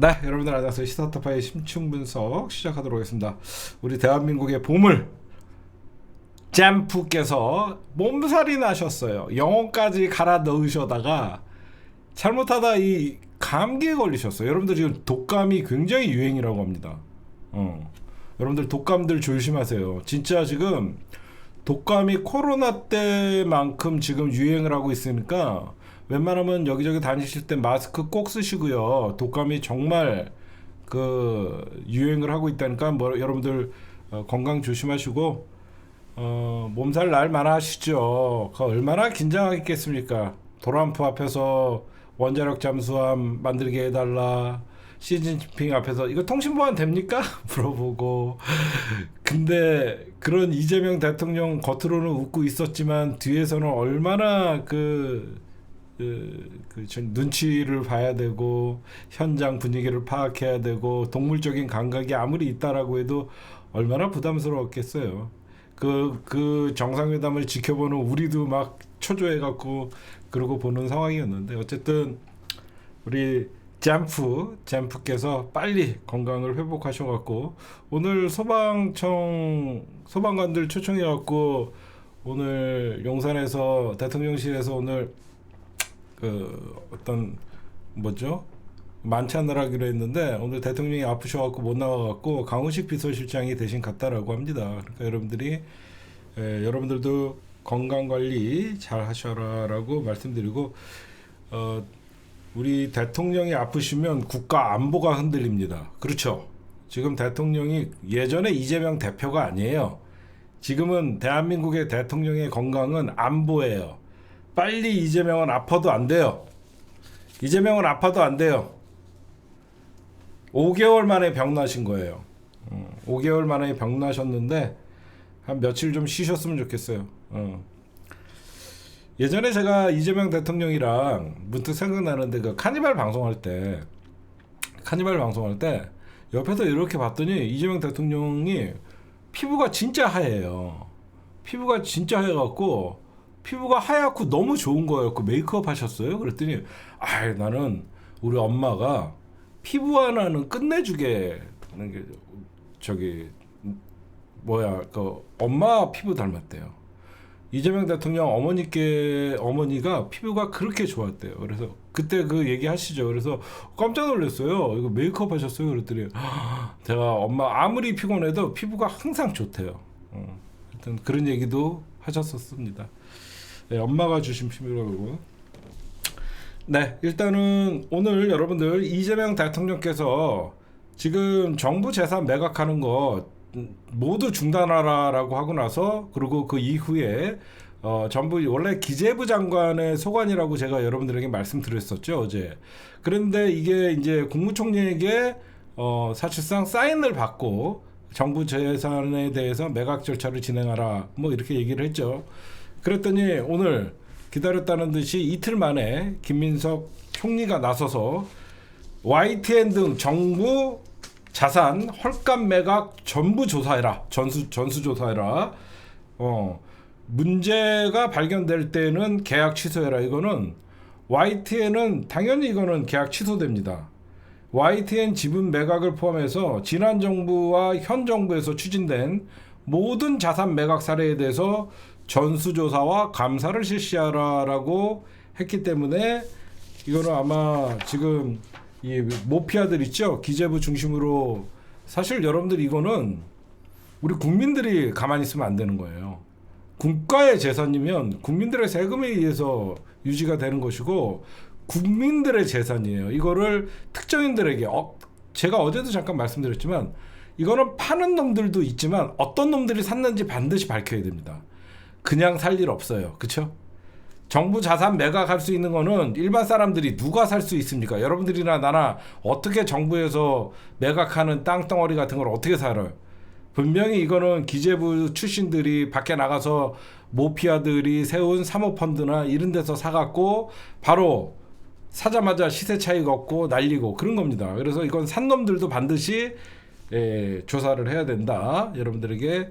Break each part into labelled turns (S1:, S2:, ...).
S1: 네, 여러분들 안녕하세요. 시사타파의 심층 분석 시작하도록 하겠습니다. 우리 대한민국의 보물 잼프께서 몸살이 나셨어요. 영혼까지 갈아 넣으셔다가 잘못하다 이 감기에 걸리셨어요. 여러분들 지금 독감이 굉장히 유행이라고 합니다. 여러분들 독감들 조심하세요. 진짜 지금 독감이 코로나 때만큼 지금 유행을 하고 있으니까 웬만하면 여기저기 다니실 때 마스크 꼭 쓰시고요. 독감이 정말 그 유행을 하고 있다니까 뭐 여러분들 건강 조심하시고 몸살 날 만하시죠. 얼마나 긴장하겠습니까? 도란프 앞에서 원자력 잠수함 만들게 해달라. 시진핑 앞에서 이거 통신보안 됩니까? 물어보고. 근데 그런 이재명 대통령 겉으로는 웃고 있었지만 뒤에서는 얼마나 눈치를 봐야 되고 현장 분위기를 파악해야 되고 동물적인 감각이 아무리 있다라고 해도 얼마나 부담스러웠겠어요. 그 정상회담을 지켜보는 우리도 막 초조해갖고 그러고 보는 상황이었는데 어쨌든 우리 잼프께서 빨리 건강을 회복하셔갖고 오늘 소방관들 초청해갖고 오늘 용산에서 대통령실에서 오늘 어떤 뭐죠? 만찬을 하기로 했는데 오늘 대통령이 아프셔갖고 못 나와갖고 강훈식 비서실장이 대신 갔다라고 합니다. 그러니까 여러분들도 건강 관리 잘 하셔라라고 말씀드리고 우리 대통령이 아프시면 국가 안보가 흔들립니다. 그렇죠? 지금 대통령이 예전에 이재명 대표가 아니에요. 지금은 대한민국의 대통령의 건강은 안보예요. 빨리 이재명은 아파도 안 돼요. 이재명은 아파도 안 돼요. 5개월 만에 병 나신 거예요. 5개월 만에 병 나셨는데 한 며칠 좀 쉬셨으면 좋겠어요. 예전에 제가 이재명 대통령이랑 문득 생각나는데 그 카니발 방송할 때 옆에서 이렇게 봤더니 이재명 대통령이 피부가 진짜 하얘요. 피부가 진짜 하얘갖고 피부가 하얗고 너무 좋은 거예요. 메이크업 하셨어요? 그랬더니 나는 우리 엄마가 피부 하나는 끝내주게 엄마 피부 닮았대요. 이재명 대통령 어머니가 피부가 그렇게 좋았대요. 그래서 그때 그 얘기 하시죠. 그래서 깜짝 놀랐어요. 이거 메이크업 하셨어요? 그랬더니 제가 엄마 아무리 피곤해도 피부가 항상 좋대요. 하여튼 그런 얘기도 하셨었습니다. 네, 엄마가 주신 피부라고. 네, 일단은 오늘 여러분들 이재명 대통령께서 지금 정부 재산 매각하는 거 모두 중단하라라고 하고 나서 그리고 그 이후에 정부 원래 기재부 장관의 소관이라고 제가 여러분들에게 말씀드렸었죠 어제. 그런데 이게 이제 국무총리에게 사실상 사인을 받고 정부 재산에 대해서 매각 절차를 진행하라 뭐 이렇게 얘기를 했죠. 그랬더니 오늘 기다렸다는 듯이 이틀 만에 김민석 총리가 나서서 YTN 등 정부 자산 헐값 매각 전부 조사해라. 전수 조사해라. 문제가 발견될 때는 계약 취소해라. 이거는 YTN은 당연히 이거는 계약 취소됩니다. YTN 지분 매각을 포함해서 지난 정부와 현 정부에서 추진된 모든 자산 매각 사례에 대해서 전수조사와 감사를 실시하라라고 했기 때문에 이거는 아마 지금 이 모피아들 있죠? 기재부 중심으로 사실 여러분들 이거는 우리 국민들이 가만히 있으면 안 되는 거예요. 국가의 재산이면 국민들의 세금에 의해서 유지가 되는 것이고 국민들의 재산이에요. 이거를 특정인들에게 제가 어제도 잠깐 말씀드렸지만 이거는 파는 놈들도 있지만 어떤 놈들이 샀는지 반드시 밝혀야 됩니다. 그냥 살 일 없어요. 그렇죠? 정부 자산 매각할 수 있는 거는 일반 사람들이 누가 살 수 있습니까? 여러분들이나 나나 어떻게 정부에서 매각하는 땅덩어리 같은 걸 어떻게 살아요? 분명히 이거는 기재부 출신들이 밖에 나가서 모피아들이 세운 사모펀드나 이런 데서 사갖고 바로 사자마자 시세 차익 얻고 날리고 그런 겁니다. 그래서 이건 산 놈들도 반드시 조사를 해야 된다. 여러분들에게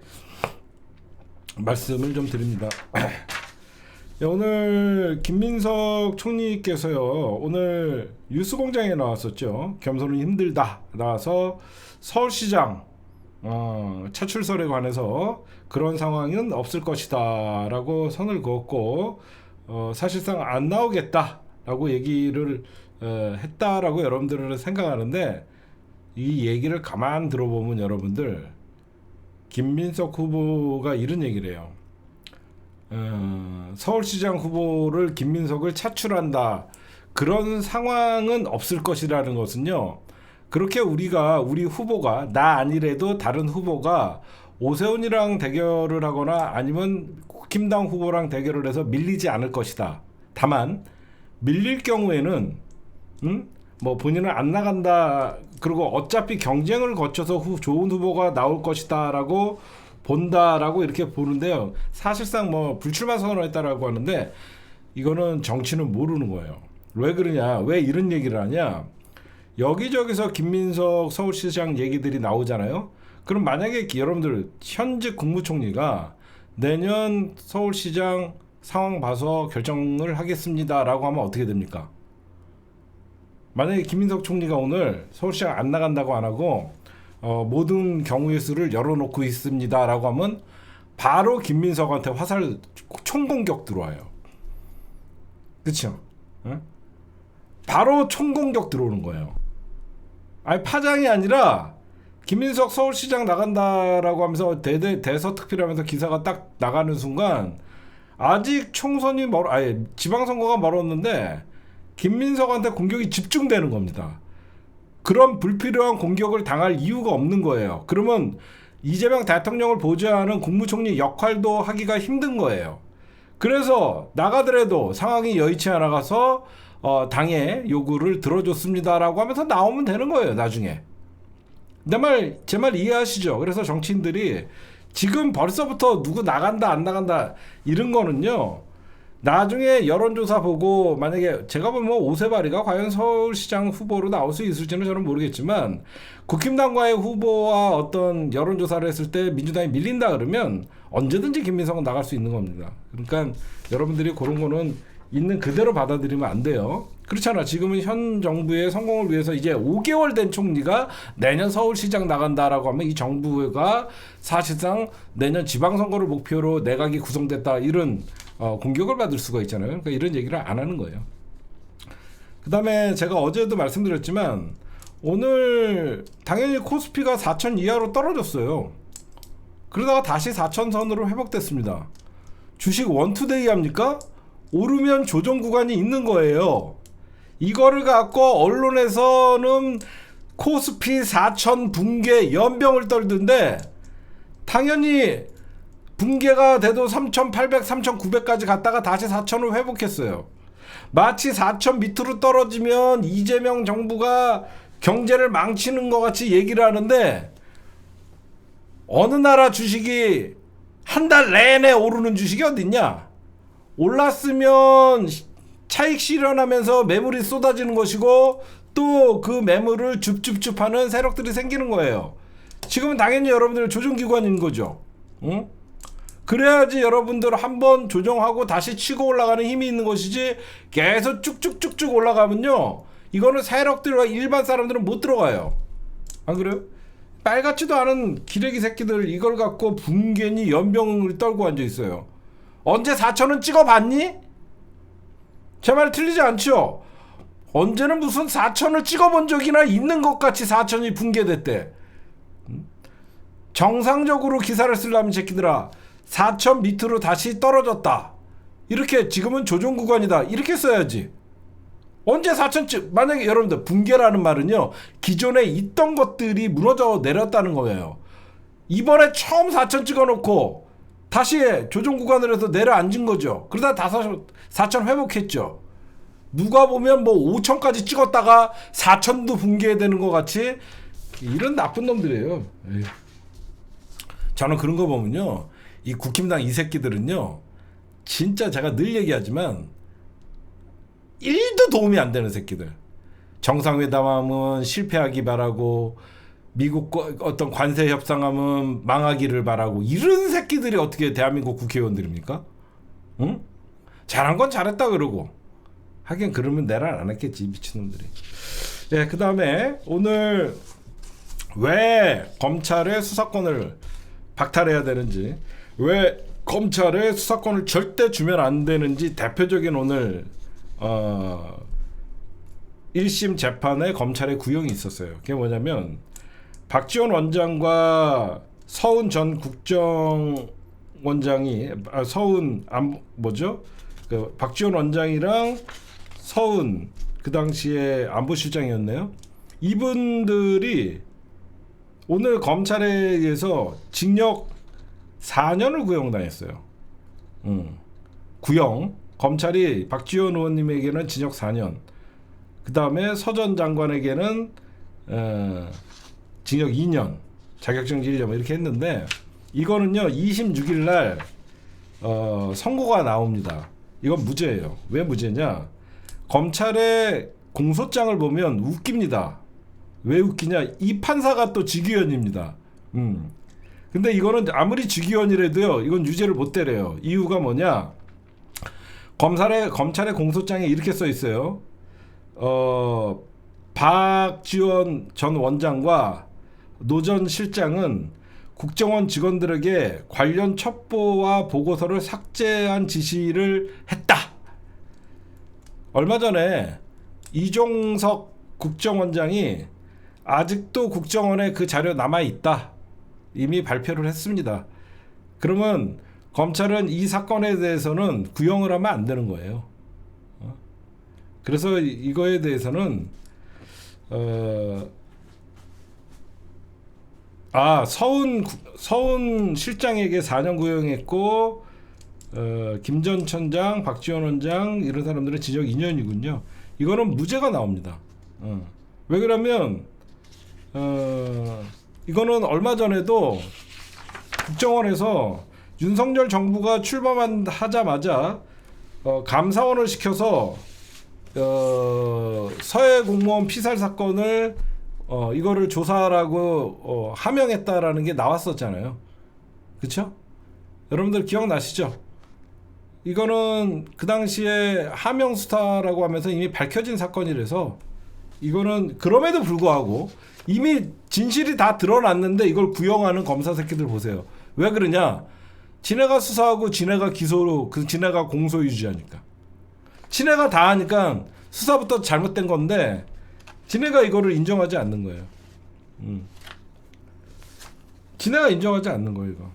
S1: 말씀을 좀 드립니다. 오늘 김민석 총리께서요, 오늘 뉴스공장에 나왔었죠. 겸손은 힘들다 나와서 서울시장 차출설에 관해서 그런 상황은 없을 것이다라고 선을 그었고, 사실상 안 나오겠다라고 얘기를 했다라고 여러분들은 생각하는데, 이 얘기를 가만 들어보면 여러분들, 김민석 후보가 이런 얘기를 해요. 서울시장 후보를 김민석을 차출한다, 그런 상황은 없을 것이라는 것은요, 그렇게 우리 후보가, 나 아니래도 다른 후보가 오세훈이랑 대결을 하거나 아니면 국힘당 후보랑 대결을 해서 밀리지 않을 것이다. 다만 밀릴 경우에는 뭐 본인은 안 나간다, 그리고 어차피 경쟁을 거쳐서 좋은 후보가 나올 것이다라고 본다라고 이렇게 보는데요. 사실상 뭐 불출마 선언했다라고 하는데, 이거는 정치는 모르는 거예요. 왜 그러냐, 왜 이런 얘기를 하냐, 여기저기서 김민석 서울시장 얘기들이 나오잖아요. 그럼 만약에 여러분들 현직 국무총리가 내년 서울시장 상황 봐서 결정을 하겠습니다라고 하면 어떻게 됩니까? 만약에 김민석 총리가 오늘 서울시장 안 나간다고 안 하고 모든 경우의 수를 열어놓고 있습니다라고 하면 바로 김민석한테 화살 총공격 들어와요. 그렇죠? 응? 바로 총공격 들어오는 거예요. 아니, 파장이 아니라 김민석 서울시장 나간다라고 하면서 대서특필하면서 기사가 딱 나가는 순간, 아직 총선이 지방선거가 멀었는데 김민석한테 공격이 집중되는 겁니다. 그런 불필요한 공격을 당할 이유가 없는 거예요. 그러면 이재명 대통령을 보좌하는 국무총리 역할도 하기가 힘든 거예요. 그래서 나가더라도 상황이 여의치 않아가서 당의 요구를 들어줬습니다라고 하면서 나오면 되는 거예요, 나중에. 제 말 이해하시죠? 그래서 정치인들이 지금 벌써부터 누구 나간다 안 나간다 이런 거는요, 나중에 여론조사 보고, 만약에 제가 보면 오세발이가 과연 서울시장 후보로 나올 수 있을지는 저는 모르겠지만, 국힘당과의 후보와 어떤 여론조사를 했을 때 민주당이 밀린다 그러면 언제든지 김민석은 나갈 수 있는 겁니다. 그러니까 여러분들이 그런 거는 있는 그대로 받아들이면 안 돼요. 그렇잖아. 지금은 현 정부의 성공을 위해서 이제 5개월 된 총리가 내년 서울시장 나간다라고 하면 이 정부가 사실상 내년 지방선거를 목표로 내각이 구성됐다, 이런 공격을 받을 수가 있잖아요. 그러니까 이런 얘기를 안 하는 거예요. 그 다음에 제가 어제도 말씀드렸지만, 오늘 당연히 코스피가 4천 이하로 떨어졌어요. 그러다가 다시 4천 선으로 회복됐습니다. 주식 원투데이 합니까? 오르면 조정 구간이 있는 거예요. 이거를 갖고 언론에서는 코스피 4천 붕괴 연병을 떨던데, 당연히 붕괴가 돼도 3,800, 3,900까지 갔다가 다시 4천을 회복했어요. 마치 4천 밑으로 떨어지면 이재명 정부가 경제를 망치는 것 같이 얘기를 하는데, 어느 나라 주식이 한 달 내내 오르는 주식이 어딨냐? 올랐으면 차익 실현하면서 매물이 쏟아지는 것이고, 또 그 매물을 줍줍줍하는 세력들이 생기는 거예요. 지금은 당연히 여러분들 조정기관인 거죠. 응? 그래야지 여러분들 한번 조정하고 다시 치고 올라가는 힘이 있는 것이지, 계속 쭉쭉쭉쭉 올라가면요, 이거는 세력들과 일반 사람들은 못 들어가요. 안 그래요? 빨갛지도 않은 기레기 새끼들 이걸 갖고 붕괴니 연병을 떨고 앉아 있어요. 언제 4천원 찍어봤니? 제 말 틀리지 않죠? 언제는 무슨 4천을 찍어본 적이나 있는 것 같이 4천이 붕괴됐대. 정상적으로 기사를 쓰려면 새끼들아, 4천 밑으로 다시 떨어졌다, 이렇게 지금은 조정 구간이다, 이렇게 써야지. 언제 4천쯤, 만약에 여러분들 붕괴라는 말은요, 기존에 있던 것들이 무너져 내렸다는 거예요. 이번에 처음 4천 찍어놓고 다시 조정 구간을 해서 내려앉은 거죠. 그러다 4천 회복했죠. 누가 보면 뭐 5천까지 찍었다가 4천도 붕괴되는 것 같이, 이런 나쁜 놈들이에요. 에이. 저는 그런 거 보면요, 이 국힘당 이 새끼들은요, 진짜 제가 늘 얘기하지만 1도 도움이 안 되는 새끼들. 정상회담하면 실패하기 바라고, 미국과 어떤 관세 협상하면 망하기를 바라고, 이런 새끼들이 어떻게 대한민국 국회의원들입니까? 응? 잘한 건 잘했다 그러고. 하긴 그러면 내란 안 했겠지 미친놈들이. 예, 그 다음에 오늘 왜 검찰의 수사권을 박탈해야 되는지, 왜 검찰의 수사권을 절대 주면 안 되는지 대표적인 오늘 1심 재판에 검찰의 구형이 있었어요. 그게 뭐냐면 박지원 원장과 서훈 전 국정원장이 그 박지원 원장이랑 서훈 그 당시에 안보실장이었네요. 이분들이 오늘 검찰에 의해서 징역 4년을 구형당했어요. 구형. 검찰이 박지원 의원님에게는 징역 4년. 그 다음에 서 전 장관에게는 징역 2년. 자격정지 1년 이렇게 했는데 이거는요 26일 날 선고가 나옵니다. 이건 무죄예요. 왜 무죄냐? 검찰의 공소장을 보면 웃깁니다. 왜 웃기냐? 이 판사가 또 직위원입니다. 근데 이거는 아무리 직위원이라도요, 이건 유죄를 못 때려요. 이유가 뭐냐? 검찰의 공소장에 이렇게 써 있어요. 박지원 전 원장과 노 전 실장은 국정원 직원들에게 관련 첩보와 보고서를 삭제한 지시를 했다. 얼마 전에 이종석 국정원장이 아직도 국정원에 그 자료 남아있다. 이미 발표를 했습니다. 그러면 검찰은 이 사건에 대해서는 구형을 하면 안 되는 거예요. 그래서 이거에 대해서는 서훈 실장에게 4년 구형했고 김 전 천장, 박지원 원장 이런 사람들은 징역 2년이군요. 이거는 무죄가 나옵니다. 왜 그러면 이거는 얼마 전에도 국정원에서 윤석열 정부가 출범하자마자 감사원을 시켜서 서해 공무원 피살 사건을 이거를 조사하라고 하명했다라는 게 나왔었잖아요. 그렇죠? 여러분들 기억나시죠? 이거는 그 당시에 하명 수사라고 하면서 이미 밝혀진 사건이라서 이거는 그럼에도 불구하고 이미 진실이 다 드러났는데 이걸 구형하는 검사 새끼들 보세요. 왜 그러냐? 지네가 수사하고 지네가 기소로 지네가 공소 유지하니까. 지네가 다 하니까 수사부터 잘못된 건데 지네가 이거를 인정하지 않는 거예요. 지네가 인정하지 않는 거예요, 이거.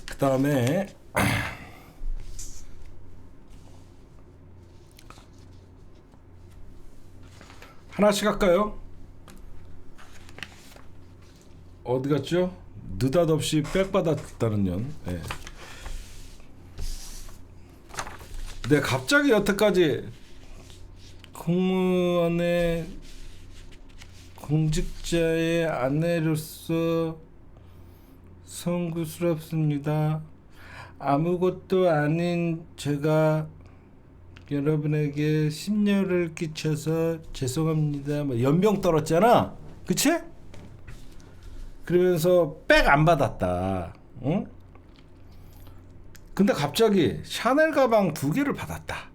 S1: 그 다음에 하나씩 할까요? 어디 갔죠? 느닷없이 백받았다는 년. 네. 네, 갑자기 여태까지 공무원의 공직자의 아내로서 송구스럽습니다. 아무것도 아닌 제가 여러분에게 심려를 끼쳐서 죄송합니다. 뭐 연병 떨었잖아, 그치? 그러면서 백 안 받았다. 응? 근데 갑자기 샤넬 가방 2개를 받았다.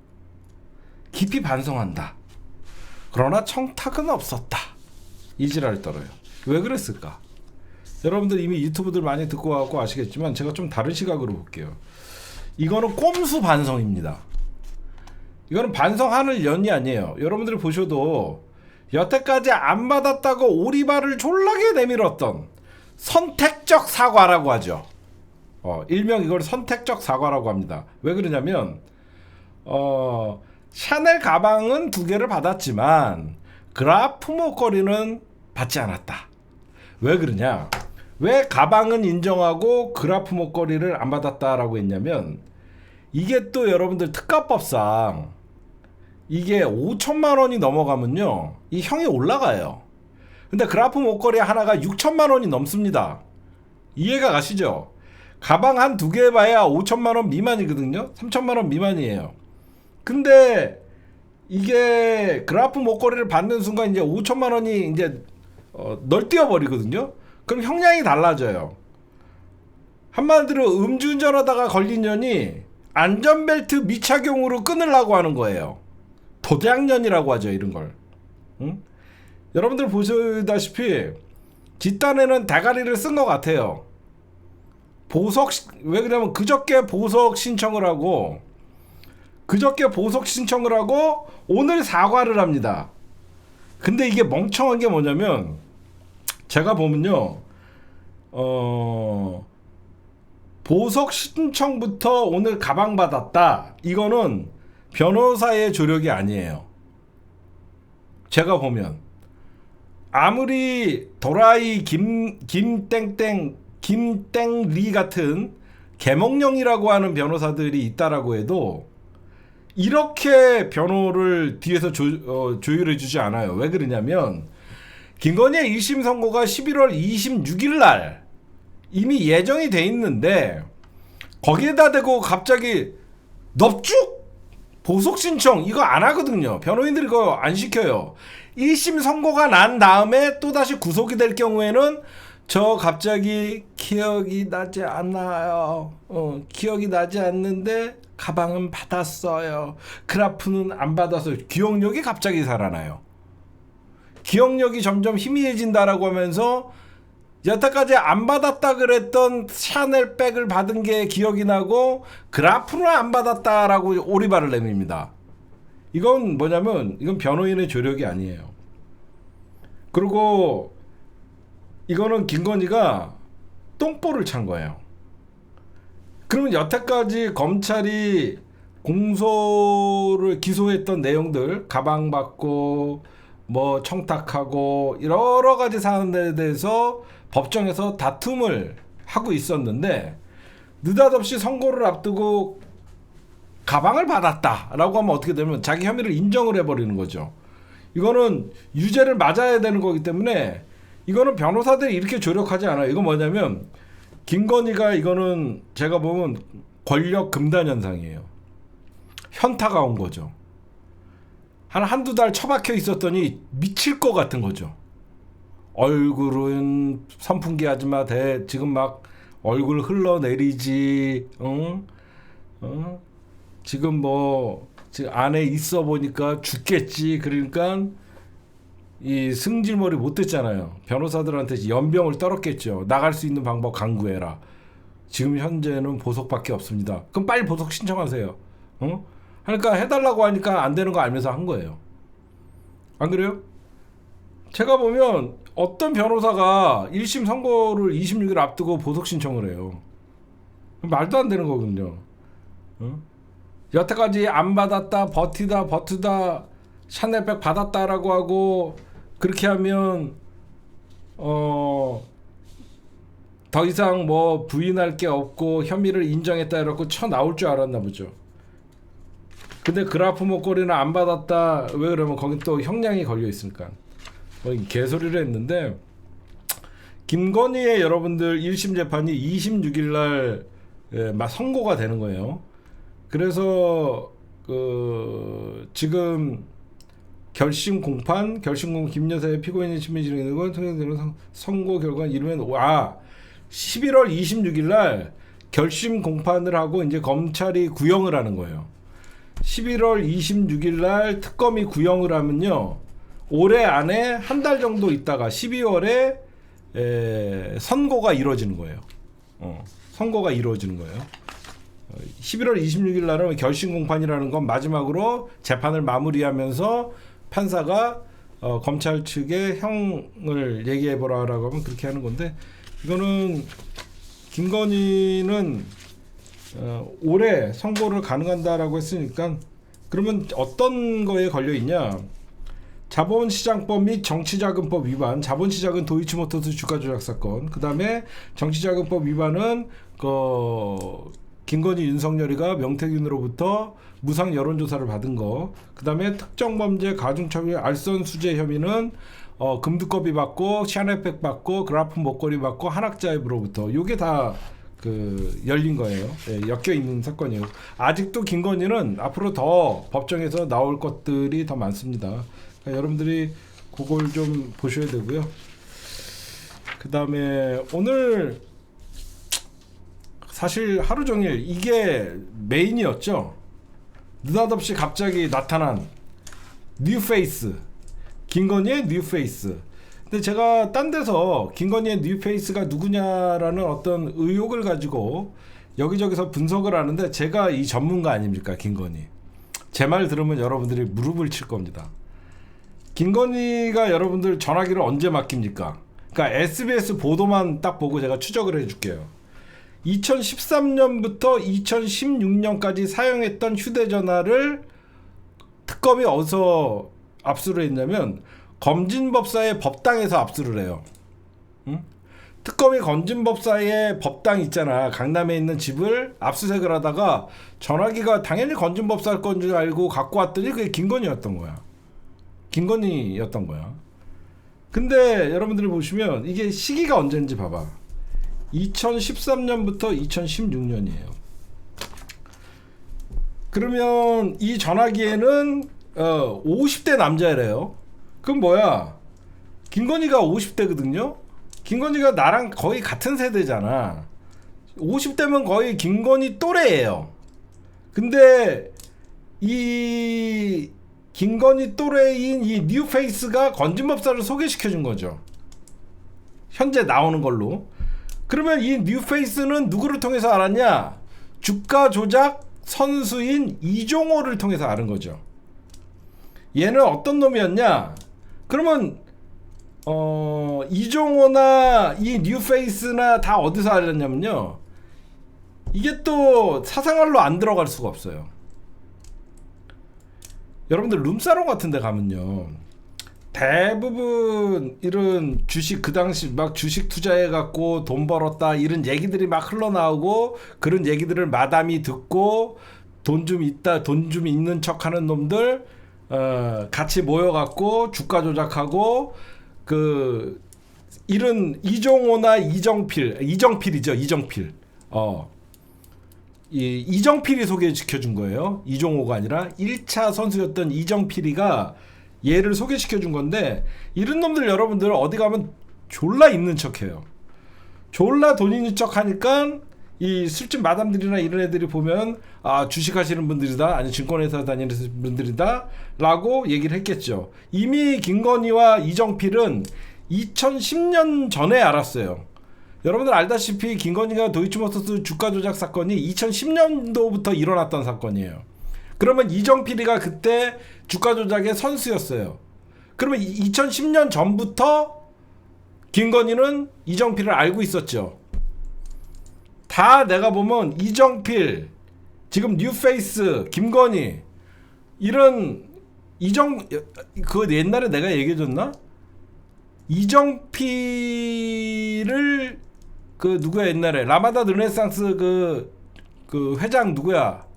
S1: 깊이 반성한다. 그러나 청탁은 없었다. 이 지랄을 떨어요. 왜 그랬을까? 여러분들 이미 유튜브들 많이 듣고 와서 아시겠지만 제가 좀 다른 시각으로 볼게요. 이거는 꼼수 반성입니다. 이거는 반성하는 연이 아니에요. 여러분들이 보셔도 여태까지 안 받았다고 오리발을 졸라게 내밀었던 선택적 사과라고 하죠. 일명 이걸 선택적 사과라고 합니다. 왜 그러냐면 샤넬 가방은 2개를 받았지만 그라프 목걸이는 받지 않았다. 왜 그러냐? 왜 가방은 인정하고 그라프 목걸이를 안 받았다라고 했냐면 이게 또 여러분들 특가법상 이게 5천만 원이 넘어가면요 이 형이 올라가요. 근데 그라프 목걸이 하나가 6천만 원이 넘습니다. 이해가 가시죠? 가방 한 2개 봐야 5천만 원 미만이거든요. 3천만 원 미만이에요. 근데 이게 그라프 목걸이를 받는 순간 이제 5천만 원이 이제 널뛰어 버리거든요. 그럼 형량이 달라져요. 5천만 원이 6천만 원이 넘으면 5천만 원이 6천만 원이 넘습니다. 이해가 가시죠? 가방 한 2개 봐야 5천만 원 미만이거든요. 근데 이게 그라프 목걸이를 받는 순간 이제 5천만 원이 이제 널뛰어 버리거든요. 그럼 형량이 달라져요. 한마디로 음주운전하다가 걸린 년이 안전벨트 미착용으로 끊으려고 하는 거예요. 도대학년이라고 하죠, 이런 걸. 응? 여러분들 보시다시피 뒷단에는 대가리를 쓴 것 같아요. 왜 그러냐면 그저께 보석 신청을 하고 오늘 사과를 합니다. 근데 이게 멍청한 게 뭐냐면 제가 보면요, 보석 신청부터 오늘 가방 받았다, 이거는 변호사의 조력이 아니에요. 제가 보면 아무리 도라이 김땡리 같은 개몽령이라고 하는 변호사들이 있다라고 해도 이렇게 변호를 뒤에서 조율해 주지 않아요. 왜 그러냐면 김건희의 1심 선고가 11월 26일 날 이미 예정이 돼 있는데 거기에다 대고 갑자기 넙죽 보석 신청 이거 안 하거든요. 변호인들이 그거 안 시켜요. 1심 선고가 난 다음에 또다시 구속이 될 경우에는 저 갑자기 기억이 나지 않아요. 기억이 나지 않는데 가방은 받았어요. 그래프는 안 받았어요. 기억력이 갑자기 살아나요. 기억력이 점점 희미해진다라고 하면서 여태까지 안 받았다 그랬던 샤넬 백을 받은 게 기억이 나고 그래프는 안 받았다라고 오리발을 내밉니다. 이건 뭐냐면 이건 변호인의 조력이 아니에요. 그리고 이거는 김건희가 똥볼을 찬 거예요. 그러면 여태까지 검찰이 공소를 기소했던 내용들, 가방 받고 뭐 청탁하고 여러 가지 사안에 대해서 법정에서 다툼을 하고 있었는데 느닷없이 선고를 앞두고 가방을 받았다라고 하면 어떻게 되면 자기 혐의를 인정을 해버리는 거죠. 이거는 유죄를 맞아야 되는 거기 때문에 이거는 변호사들이 이렇게 조력하지 않아요. 이건 뭐냐면 김건희가 이거는 제가 보면 권력 금단 현상이에요. 현타가 온 거죠. 한두 달 처박혀 있었더니 미칠 것 같은 거죠. 얼굴은 선풍기 하지마 지금 막 얼굴 흘러내리지. 지금 뭐 지금 안에 있어 보니까 죽겠지. 그러니까 이 승질머리 못 듣잖아요. 변호사들한테 연병을 떨었겠죠. 나갈 수 있는 방법 강구해라. 지금 현재는 보석밖에 없습니다. 그럼 빨리 보석 신청하세요. 그러니까 해달라고 하니까 안 되는 거 알면서 한 거예요. 안 그래요? 제가 보면 어떤 변호사가 1심 선고를 26일 앞두고 보석 신청을 해요. 말도 안 되는 거거든요. 여태까지 안 받았다 버티다 샤넬백 받았다라고 하고 그렇게 하면 더 이상 뭐 부인할 게 없고 혐의를 인정했다 이러고 쳐 나올 줄 알았나 보죠. 근데 그래프 목걸이는 안 받았다. 왜 그러면 거기 또 형량이 걸려 있으니까 뭐 개소리를 했는데 김건희의 여러분들 1심 재판이 26일 날 막 선고가 되는 거예요. 그래서 지금 결심 공판 김 여사의 피고인의 신문 진행되는 건 선고 결과는 이르면 11월 26일 날 결심 공판을 하고 이제 검찰이 구형을 하는 거예요. 11월 26일 날 특검이 구형을 하면요, 올해 안에 한 달 정도 있다가 12월에 선고가 이루어지는 거예요. 선고가 이루어지는 거예요. 11월 26일 날은 결심 공판이라는 건 마지막으로 재판을 마무리하면서 판사가 검찰 측에 형을 얘기해 보라라고 하면 그렇게 하는 건데, 이거는 김건희는 올해 선고를 가능한다라고 했으니까, 그러면 어떤 거에 걸려 있냐? 자본시장법 및 정치자금법 위반, 자본시장은 도이치모터스 주가 조작 사건, 그 다음에 정치자금법 위반은 김건희 윤석열이가 명태균으로부터 무상 여론조사를 받은 거, 그 다음에 특정범죄 가중처벌 알선수재 혐의는 금두꺼비 받고 샤넬백 받고 그래프 목걸이 받고 한학자협으로부터, 요게 다 열린 거예요. 엮여 있는 사건이에요. 아직도 김건희는 앞으로 더 법정에서 나올 것들이 더 많습니다. 그러니까 여러분들이 그걸 좀 보셔야 되고요. 그 다음에 오늘 사실 하루 종일 이게 메인이었죠. 느닷없이 갑자기 나타난 뉴페이스, 김건희의 뉴페이스. 근데 제가 딴 데서 김건희의 뉴페이스가 누구냐라는 어떤 의혹을 가지고 여기저기서 분석을 하는데, 제가 이 전문가 아닙니까, 김건희. 제 말 들으면 여러분들이 무릎을 칠 겁니다. 김건희가 여러분들 전화기를 언제 맡깁니까? 그러니까 SBS 보도만 딱 보고 제가 추적을 해줄게요. 2013년부터 2016년까지 사용했던 휴대전화를 특검이 어디서 압수를 했냐면 검진법사의 법당에서 압수를 해요. 응? 특검이 건진법사의 법당 있잖아, 강남에 있는 집을 압수색을 하다가 전화기가 당연히 건진법사 건 줄 알고 갖고 왔더니 그게 김건희였던 거야. 김건희였던 거야. 근데 여러분들이 보시면 이게 시기가 언제인지 봐봐. 2013년부터 2016년이에요. 그러면 이 전화기에는 50대 남자래요. 그럼 뭐야? 김건희가 50대거든요. 김건희가 나랑 거의 같은 세대잖아. 50대면 거의 김건희 또래예요. 근데 이 김건희 또래인 이 뉴페이스가 건진법사를 소개시켜준 거죠. 현재 나오는 걸로. 그러면 이 뉴페이스는 누구를 통해서 알았냐? 주가 조작 선수인 이종호를 통해서 아는 거죠. 얘는 어떤 놈이었냐? 그러면 이종호나 이 뉴페이스나 다 어디서 알았냐면요, 이게 또 사생활로 안 들어갈 수가 없어요. 여러분들 룸사롱 같은 데 가면요, 대부분 이런 주식, 그 당시 막 주식 투자해 갖고 돈 벌었다 이런 얘기들이 막 흘러나오고, 그런 얘기들을 마담이 듣고 돈 좀 있는 척 하는 놈들 같이 모여 갖고 주가 조작하고, 그 이런 이종호나 이정필이죠. 이정필이 소개시켜준 거예요. 이종호가 아니라 1차 선수였던 이정필이가 얘를 소개시켜준 건데, 이런 놈들 여러분들 어디 가면 졸라 있는 척해요. 졸라 돈 있는 척 하니까 이 술집 마담들이나 이런 애들이 보면 아, 주식하시는 분들이다, 아니 증권회사 다니는 분들이다 라고 얘기를 했겠죠. 이미 김건희와 이정필은 2010년 전에 알았어요. 여러분들 알다시피 김건희가 도이치모터스 주가 조작 사건이 2010년도부터 일어났던 사건이에요. 그러면 이정필이가 그때 주가 조작의 선수였어요. 그러면 2010년 전부터 김건희는 이정필을 알고 있었죠. 다 내가 보면 이정필, 지금 뉴페이스, 김건희 이런 그 옛날에 내가 얘기해줬나? 이정필을 그 누구야, 옛날에 라마다 르네상스 그 회장 누구야?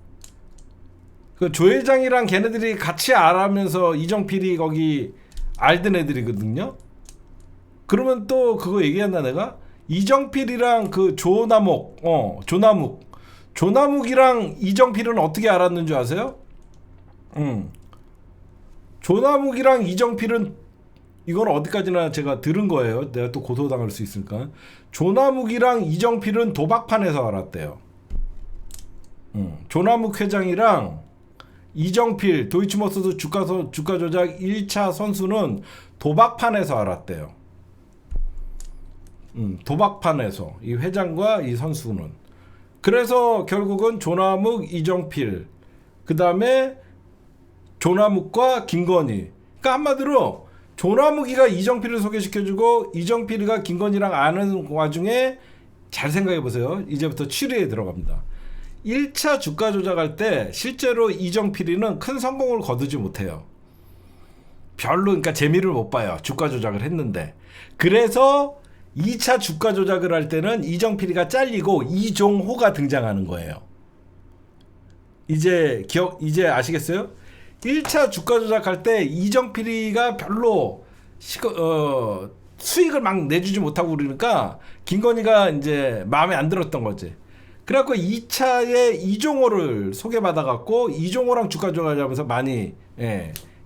S1: 그 조 회장이랑 걔네들이 같이 알아면서 이정필이 거기 알던 애들이거든요. 그러면 또 그거 얘기했나 내가? 이정필이랑 그 조남욱이랑 이정필은 어떻게 알았는 줄 아세요? 조남욱이랑 이정필은, 이건 어디까지나 제가 들은 거예요. 내가 또 고소당할 수 있으니까. 조남욱이랑 이정필은 도박판에서 알았대요. 조남욱 회장이랑 이정필, 도이치모터스 주가 조작 1차 선수는 도박판에서 알았대요. 도박판에서 이 회장과 이 선수는. 그래서 결국은 조남욱, 이정필, 그 다음에 조남욱과 김건희. 그러니까 한마디로 조남욱이가 이정필을 소개시켜주고 이정필이가 김건희랑 아는 와중에, 잘 생각해보세요. 이제부터 추리에 들어갑니다. 1차 주가 조작할 때 실제로 이정필이는 큰 성공을 거두지 못해요. 별로, 그러니까 재미를 못 봐요. 주가 조작을 했는데. 그래서 2차 주가 조작을 할 때는 이정필이가 잘리고 이종호가 등장하는 거예요. 이제 아시겠어요? 1차 주가 조작할 때 이정필이가 별로 수익을 막 내주지 못하고 그러니까 김건희가 이제 마음에 안 들었던 거지. 그래갖고 2차에 이종호를 소개받아갖고 이종호랑 주가 조작하면서 많이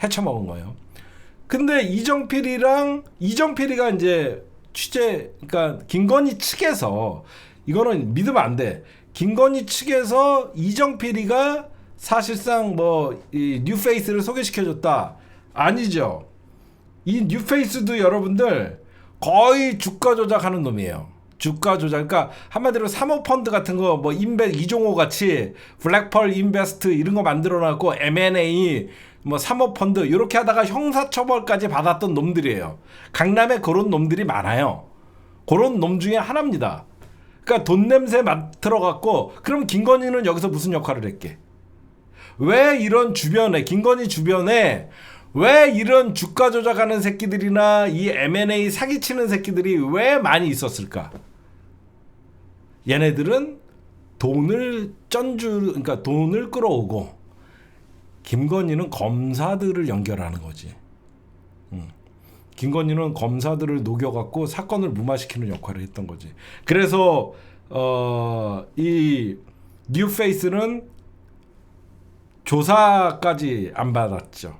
S1: 헤쳐먹은 거예요. 근데 이정필이가 이제 그러니까 김건희 측에서 이거는 믿으면 안 돼. 김건희 측에서 이정필이가 사실상 뭐 이 뉴페이스를 소개시켜줬다. 아니죠. 이 뉴페이스도 여러분들 거의 주가 조작하는 놈이에요. 주가 조작. 그러니까 한마디로 사모펀드 같은 거 뭐 인베 이종호 같이 블랙펄 인베스트 이런 거 만들어놨고 M&A 뭐 사모펀드 이렇게 하다가 형사처벌까지 받았던 놈들이에요. 강남에 그런 놈들이 많아요. 그런 놈 중에 하나입니다. 그러니까 돈 냄새 맡들어갖고 그럼 김건희는 여기서 무슨 역할을 했게? 왜 이런 주변에 김건희 주변에 왜 이런 주가 조작하는 새끼들이나 이 M&A 사기치는 새끼들이 왜 많이 있었을까? 얘네들은 돈을 그러니까 돈을 끌어오고 김건희는 검사들을 연결하는 거지. 김건희는 검사들을 녹여갖고 사건을 무마시키는 역할을 했던 거지. 그래서 이 뉴페이스는 조사까지 안 받았죠.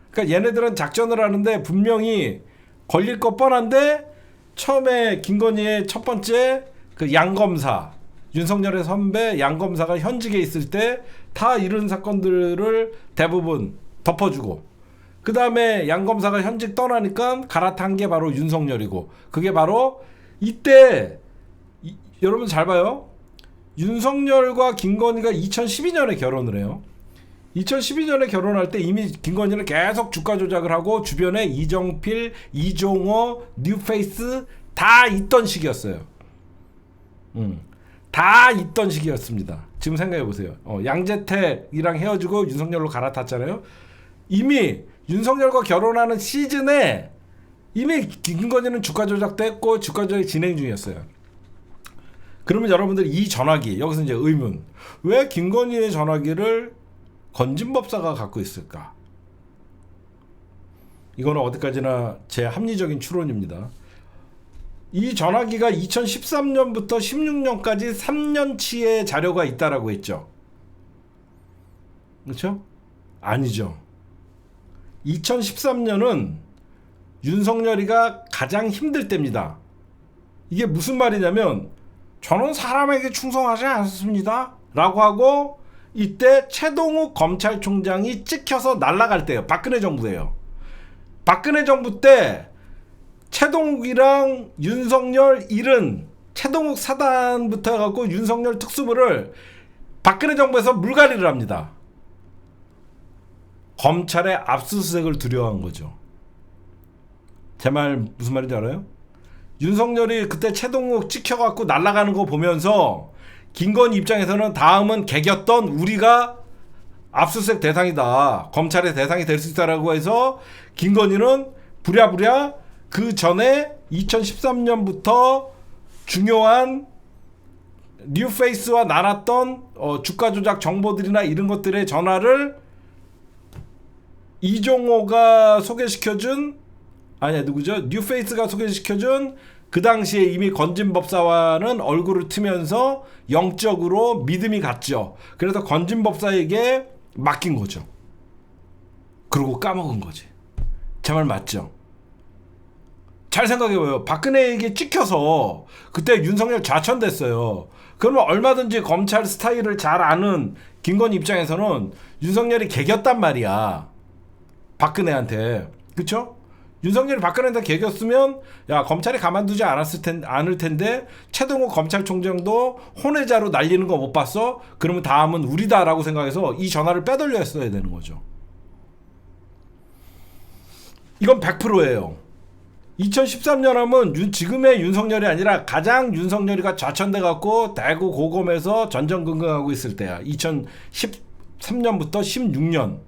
S1: 그러니까 얘네들은 작전을 하는데 분명히 걸릴 거 뻔한데 처음에 김건희의 첫 번째 그 양검사 윤석열의 선배 양검사가 현직에 있을 때 다 이런 사건들을 대부분 덮어주고 그 다음에 양검사가 현직 떠나니까 갈아탄 게 바로 윤석열이고 그게 바로 이때 여러분 잘 봐요. 윤석열과 김건희가 2012년에 결혼을 해요. 2012년에 결혼할 때 이미 김건희는 계속 주가 조작을 하고 주변에 이정필, 이종호, 뉴페이스 다 있던 시기였어요. 다 있던 시기였습니다. 지금 생각해보세요. 양재택이랑 헤어지고 윤석열로 갈아탔잖아요. 이미 윤석열과 결혼하는 시즌에 이미 김건희는 주가 조작도 했고 주가 조작이 진행 중이었어요. 그러면 여러분들 이 전화기 여기서 이제 의문 왜 김건희의 전화기를 건진법사가 갖고 있을까? 이거는 어디까지나 제 합리적인 추론입니다. 이 전화기가 2013년부터 16년까지 3년치의 자료가 있다라고 했죠. 그렇죠? 아니죠. 2013년은 윤석열이가 가장 힘들 때입니다. 이게 무슨 말이냐면 저는 사람에게 충성하지 않습니다 라고 하고 이때 최동욱 검찰총장이 찍혀서 날아갈 때예요. 박근혜 정부예요. 박근혜 정부 때 최동욱이랑 윤석열 일은 최동욱 사단부터 해갖고 윤석열 특수부를 박근혜 정부에서 물갈이를 합니다. 검찰의 압수수색을 두려워한 거죠. 제 말 무슨 말인지 알아요? 윤석열이 그때 최동욱 찍혀갖고 날아가는 거 보면서 김건희 입장에서는 다음은 개겼던 우리가 압수수색 대상이다. 검찰의 대상이 될 수 있다라고 해서 김건희는 부랴부랴 그 전에 2013년부터 중요한 뉴페이스와 나눴던 주가 조작 정보들이나 이런 것들의 전화를 이종호가 소개시켜준 누구죠? 뉴페이스가 소개시켜준 그 당시에 이미 건진법사와는 얼굴을 트면서 영적으로 믿음이 갔죠. 그래서 건진법사에게 맡긴 거죠. 그리고 까먹은 거지. 제 말 맞죠? 잘 생각해봐요. 박근혜에게 찍혀서 그때 윤석열 좌천됐어요. 그러면 얼마든지 검찰 스타일을 잘 아는 김건희 입장에서는 윤석열이 개겼단 말이야. 박근혜한테. 그쵸? 윤석열이 박근혜한테 개겼으면 야 검찰이 가만두지 않을 텐데 최동욱 검찰총장도 혼외자로 날리는 거 못 봤어? 그러면 다음은 우리다라고 생각해서 이 전화를 빼돌렸어야 되는 거죠. 이건 100%예요. 2013년 하면 지금의 윤석열이 아니라 가장 윤석열이가 좌천돼갖고 대구 고검에서 전전긍긍하고 있을 때야. 2013년부터 16년.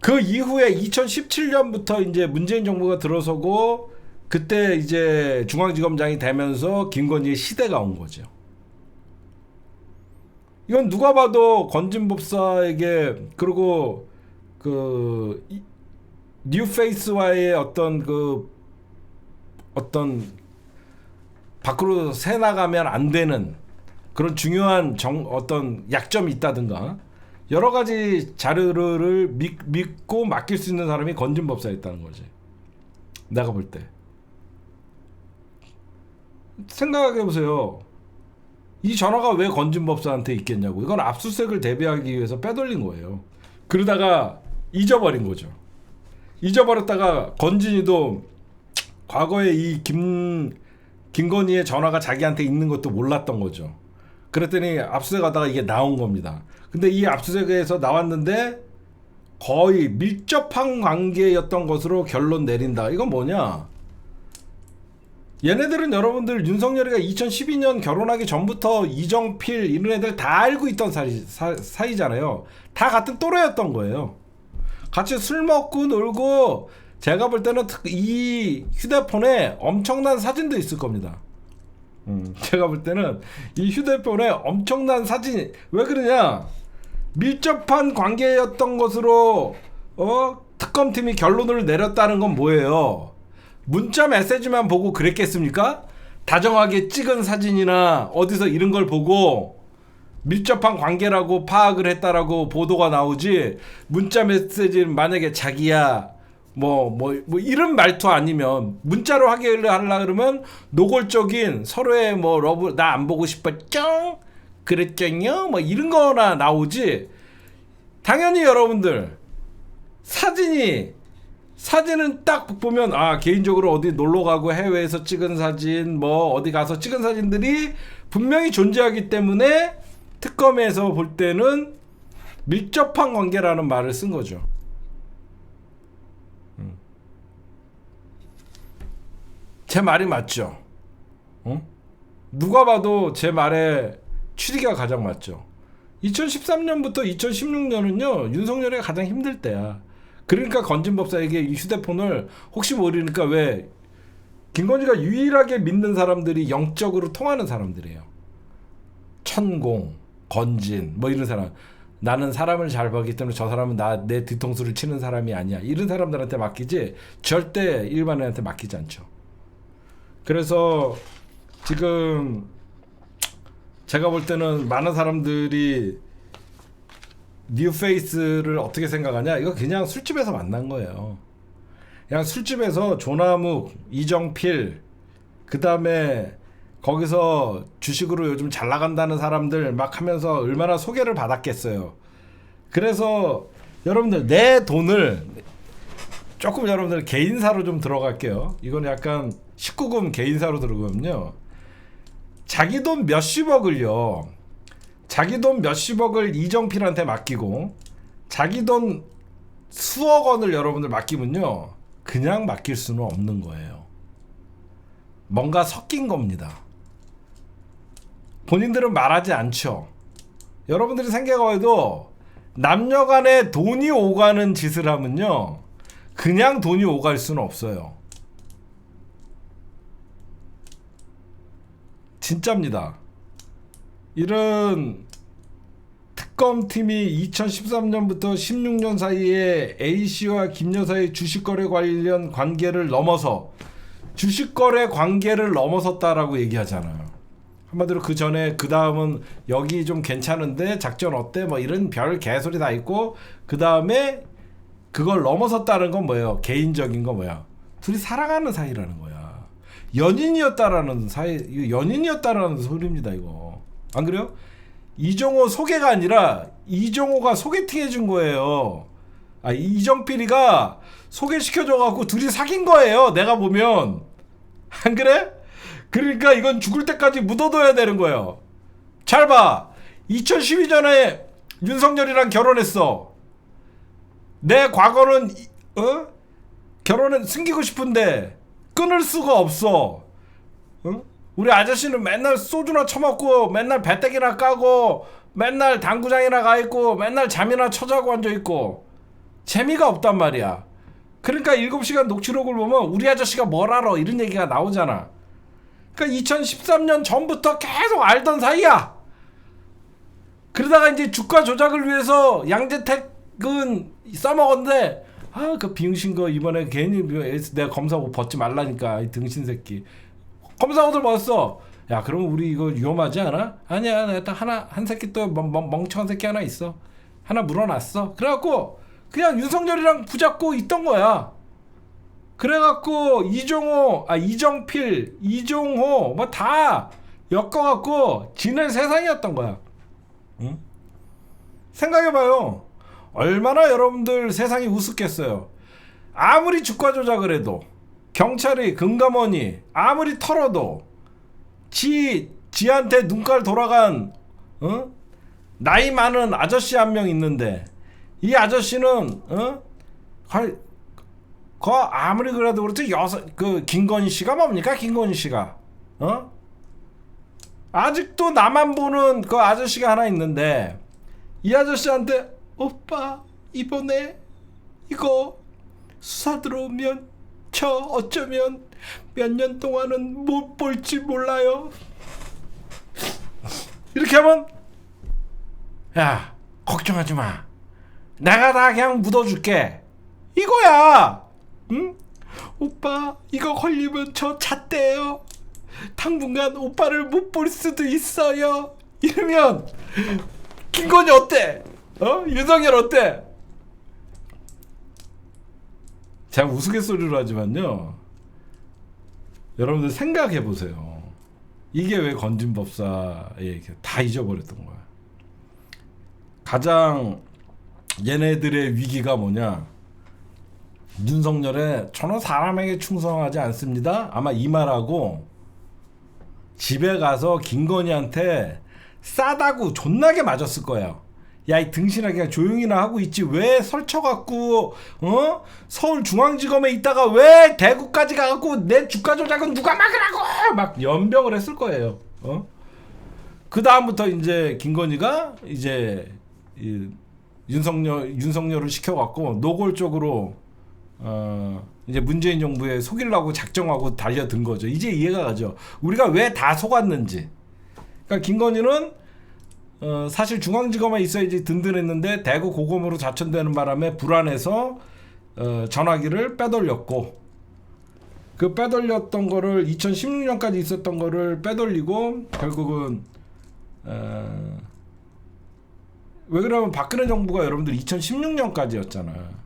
S1: 그 이후에 2017년부터 이제 문재인 정부가 들어서고 그때 이제 중앙지검장이 되면서 김건희의 시대가 온 거죠. 이건 누가 봐도 건진법사에게 그리고 그 뉴페이스와의 어떤 밖으로 새 나가면 안 되는 그런 중요한 어떤 약점이 있다든가 여러 가지 자료를 믿고 맡길 수 있는 사람이 건진법사였다는 거지. 내가 볼 때. 생각해 보세요. 이 전화가 왜 건진법사한테 있겠냐고. 이건 압수수색을 대비하기 위해서 빼돌린 거예요. 그러다가 잊어버린 거죠. 잊어버렸다가 건진이도 과거에 이 김건희의 전화가 자기한테 있는 것도 몰랐던 거죠. 그랬더니 압수수색하다가 이게 나온 겁니다. 근데 이 압수수색에서 나왔는데 거의 밀접한 관계였던 것으로 결론 내린다. 이건 뭐냐? 얘네들은 여러분들 윤석열이가 2012년 결혼하기 전부터 이정필 이런 애들 다 알고 있던 사이잖아요. 다 같은 또래였던 거예요. 같이 술 먹고 놀고, 제가 볼 때는 이 휴대폰에 엄청난 사진도 있을 겁니다. 제가 볼 때는 이 휴대폰에 엄청난 사진이, 왜 그러냐? 밀접한 관계였던 것으로 특검팀이 결론을 내렸다는 건 뭐예요? 문자 메시지만 보고 그랬겠습니까? 다정하게 찍은 사진이나 어디서 이런 걸 보고 밀접한 관계라고 파악을 했다라고 보도가 나오지, 문자 메시지는 만약에 자기야 뭐 이런 말투 아니면, 문자로 하기를 하려 그러면 노골적인 서로의 뭐 러브, 나 안 보고 싶었죠? 그랬죠요? 뭐 이런 거나 나오지. 당연히 여러분들 사진은 딱 보면 개인적으로 어디 놀러 가고 해외에서 찍은 사진, 뭐 어디 가서 찍은 사진들이 분명히 존재하기 때문에 특검에서 볼 때는 밀접한 관계라는 말을 쓴 거죠. 제 말이 맞죠? 누가 봐도 제 말에 취지가 가장 맞죠. 2013년부터 2016년은요 윤석열이 가장 힘들 때야. 그러니까 건진법사에게 이 휴대폰을 혹시 모르니까, 왜 김건희가 유일하게 믿는 사람들이 영적으로 통하는 사람들이에요. 천공, 건진 뭐 이런 사람. 나는 사람을 잘 보기 때문에 저 사람은 내 뒤통수를 치는 사람이 아니야, 이런 사람들한테 맡기지 절대 일반인한테 맡기지 않죠. 그래서 지금 제가 볼 때는 많은 사람들이 뉴페이스를 어떻게 생각하냐, 이거 그냥 술집에서 만난 거예요. 그냥 술집에서 조남욱, 이정필, 그 다음에 거기서 주식으로 요즘 잘 나간다는 사람들 막 하면서 얼마나 소개를 받았겠어요. 그래서 여러분들 내 돈을 조금, 여러분들 개인사로 좀 들어갈게요. 이건 약간 19금 개인사로 들어가면요, 자기 돈 몇십억을요, 자기 돈 몇십억을 이정필한테 맡기고 자기 돈 수억 원을 여러분들 맡기면요, 그냥 맡길 수는 없는 거예요. 뭔가 섞인 겁니다. 본인들은 말하지 않죠. 여러분들이 생각해도 남녀 간에 돈이 오가는 짓을 하면요, 그냥 돈이 오갈 수는 없어요. 진짜입니다. 이런 특검팀이 2013년부터 16년 사이에 A씨와 김 여사의 주식거래 관련 관계를 넘어서, 주식거래 관계를 넘어섰다라고 얘기하잖아요. 한마디로 그 전에, 그 다음은 여기 좀 괜찮은데 작전 어때? 뭐 이런 별 개소리 다 있고, 그 다음에 그걸 넘어섰다는 건 뭐예요? 개인적인 건 뭐야? 둘이 사랑하는 사이라는 거야. 연인이었다라는 소리입니다, 이거. 안 그래요? 이종호 소개가 아니라 이종호가 소개팅 해준 거예요. 이정필이가 소개시켜줘갖고 둘이 사귄 거예요, 내가 보면. 안 그래? 그러니까 이건 죽을 때까지 묻어둬야 되는 거예요. 잘 봐. 2012년에 윤석열이랑 결혼했어. 내 과거는 결혼은 숨기고 싶은데 끊을 수가 없어. 우리 아저씨는 맨날 소주나 처먹고, 맨날 배때기나 까고, 맨날 당구장이나 가 있고, 맨날 잠이나 쳐자고 앉아 있고, 재미가 없단 말이야. 그러니까 7시간 녹취록을 보면 우리 아저씨가 뭘 알아, 이런 얘기가 나오잖아. 그러니까 2013년 전부터 계속 알던 사이야. 그러다가 이제 주가 조작을 위해서 양재택은 써먹었는데, 그 비응신 거 이번에 괜히 내가 검사하고 벗지 말라니까, 이 등신 새끼. 검사옷을 벗었어. 야, 그러면 우리 이거 위험하지 않아? 아니야, 내가 한 새끼 또 멍청한 새끼 하나 있어. 하나 물어놨어. 그래갖고 그냥 윤석열이랑 붙잡고 있던 거야. 그래갖고 이정필, 이종호 뭐 다 엮어갖고 지낼 세상이었던 거야. 응? 생각해봐요. 얼마나 여러분들 세상이 우습겠어요. 아무리 주가 조작을 해도, 경찰이 금감원이 아무리 털어도 지한테 눈깔 돌아간 나이 많은 아저씨 한 명 있는데, 이 아저씨는 아무리 그래도 그렇지 그 김건희 씨가 뭡니까? 김건희 씨가 아직도 나만 보는 그 아저씨가 하나 있는데, 이 아저씨한테 오빠 이번에 이거 수사 들어오면 저 어쩌면 몇 년 동안은 못 볼지 몰라요. 이렇게 하면 야 걱정하지 마, 내가 다 그냥 묻어줄게 이거야. 응? 오빠 이거 걸리면 저 잣대요. 당분간 오빠를 못 볼 수도 있어요. 이러면 김건희 어때? 윤석열 어때? 제가 우스갯소리로 하지만요, 여러분들 생각해보세요. 이게 왜 건진법사에 다 잊어버렸던 거야. 가장 얘네들의 위기가 뭐냐, 윤석열의 저는 사람에게 충성하지 않습니다, 아마 이 말하고 집에 가서 김건희한테 싸다고 존나게 맞았을 거예요. 야 이 등신아 그냥 조용히나 하고 있지 왜 설쳐갖고 서울중앙지검에 있다가 왜 대구까지 가갖고 내 주가 조작은 누가 막으라고 막 연병을 했을 거예요. 그 다음부터 이제 김건희가 이제 윤석열을 시켜갖고 노골적으로 이제 문재인 정부에 속이려고 작정하고 달려든 거죠. 이제 이해가 가죠. 우리가 왜 다 속았는지. 그러니까 김건희는 사실 중앙지검에 있어야지 든든했는데 대구 고검으로 자천되는 바람에 불안해서 전화기를 빼돌렸고, 그 빼돌렸던 거를 2016년까지 있었던 거를 빼돌리고 결국은 왜 그러면 박근혜 정부가 여러분들 2016년까지였잖아.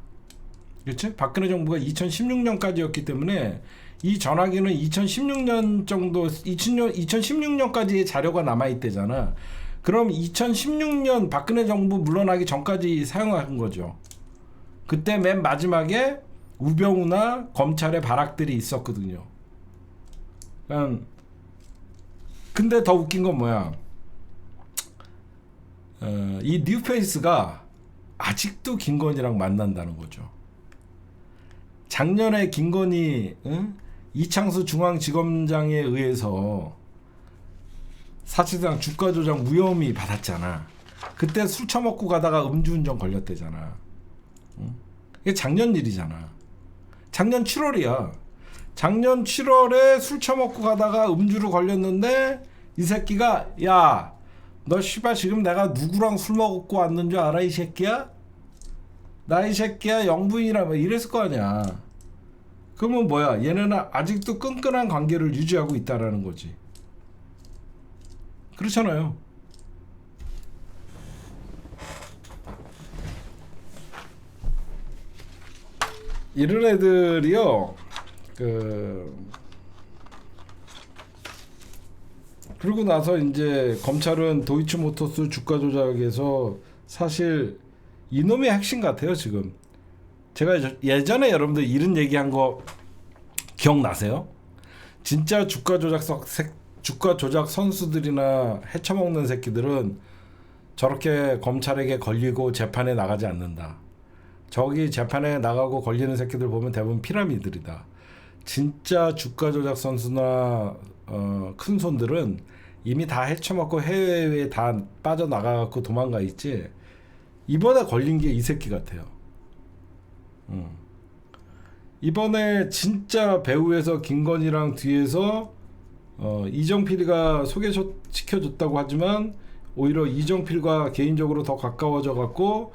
S1: 그렇지? 박근혜 정부가 2016년까지였기 때문에 이 전화기는 2016년 정도 2016년까지의 자료가 남아있대잖아. 그럼 2016년 박근혜 정부 물러나기 전까지 사용한 거죠. 그때 맨 마지막에 우병우나 검찰의 발악들이 있었거든요. 근데 더 웃긴 건 뭐야, 이 뉴페이스가 아직도 김건희랑 만난다는 거죠. 작년에 김건희 이창수 중앙지검장에 의해서 사실상 주가 조작 무혐의 받았잖아. 그때 술 처먹고 가다가 음주운전 걸렸대잖아. 이게 작년 일이잖아. 작년 7월이야. 작년 7월에 술 처먹고 가다가 음주로 걸렸는데 이 새끼가 야 너 씨발 지금 내가 누구랑 술 먹고 왔는 줄 알아 이 새끼야? 나 이 새끼야 영부인이라 뭐 이랬을 거 아니야. 그러면 뭐야, 얘네는 아직도 끈끈한 관계를 유지하고 있다라는 거지. 그렇잖아요. 이런 애들이요. 그러고 나서 이제 검찰은 도이치모터스 주가 조작에서 사실 이놈의 핵심 같아요. 지금 제가 예전에 여러분들 이런 얘기한 거 기억나세요? 진짜 주가 조작 선수들이나 헤쳐먹는 새끼들은 저렇게 검찰에게 걸리고 재판에 나가지 않는다. 저기 재판에 나가고 걸리는 새끼들 보면 대부분 피라미드들이다. 진짜 주가 조작 선수나 큰 손들은 이미 다 헤쳐먹고 해외에 다 빠져나가갖고 도망가 있지. 이번에 걸린 게 이 새끼 같아요. 이번에 진짜 배우에서 김건희랑 뒤에서 이정필이가 소개시켜줬다고 하지만 오히려 이정필과 개인적으로 더 가까워져 갖고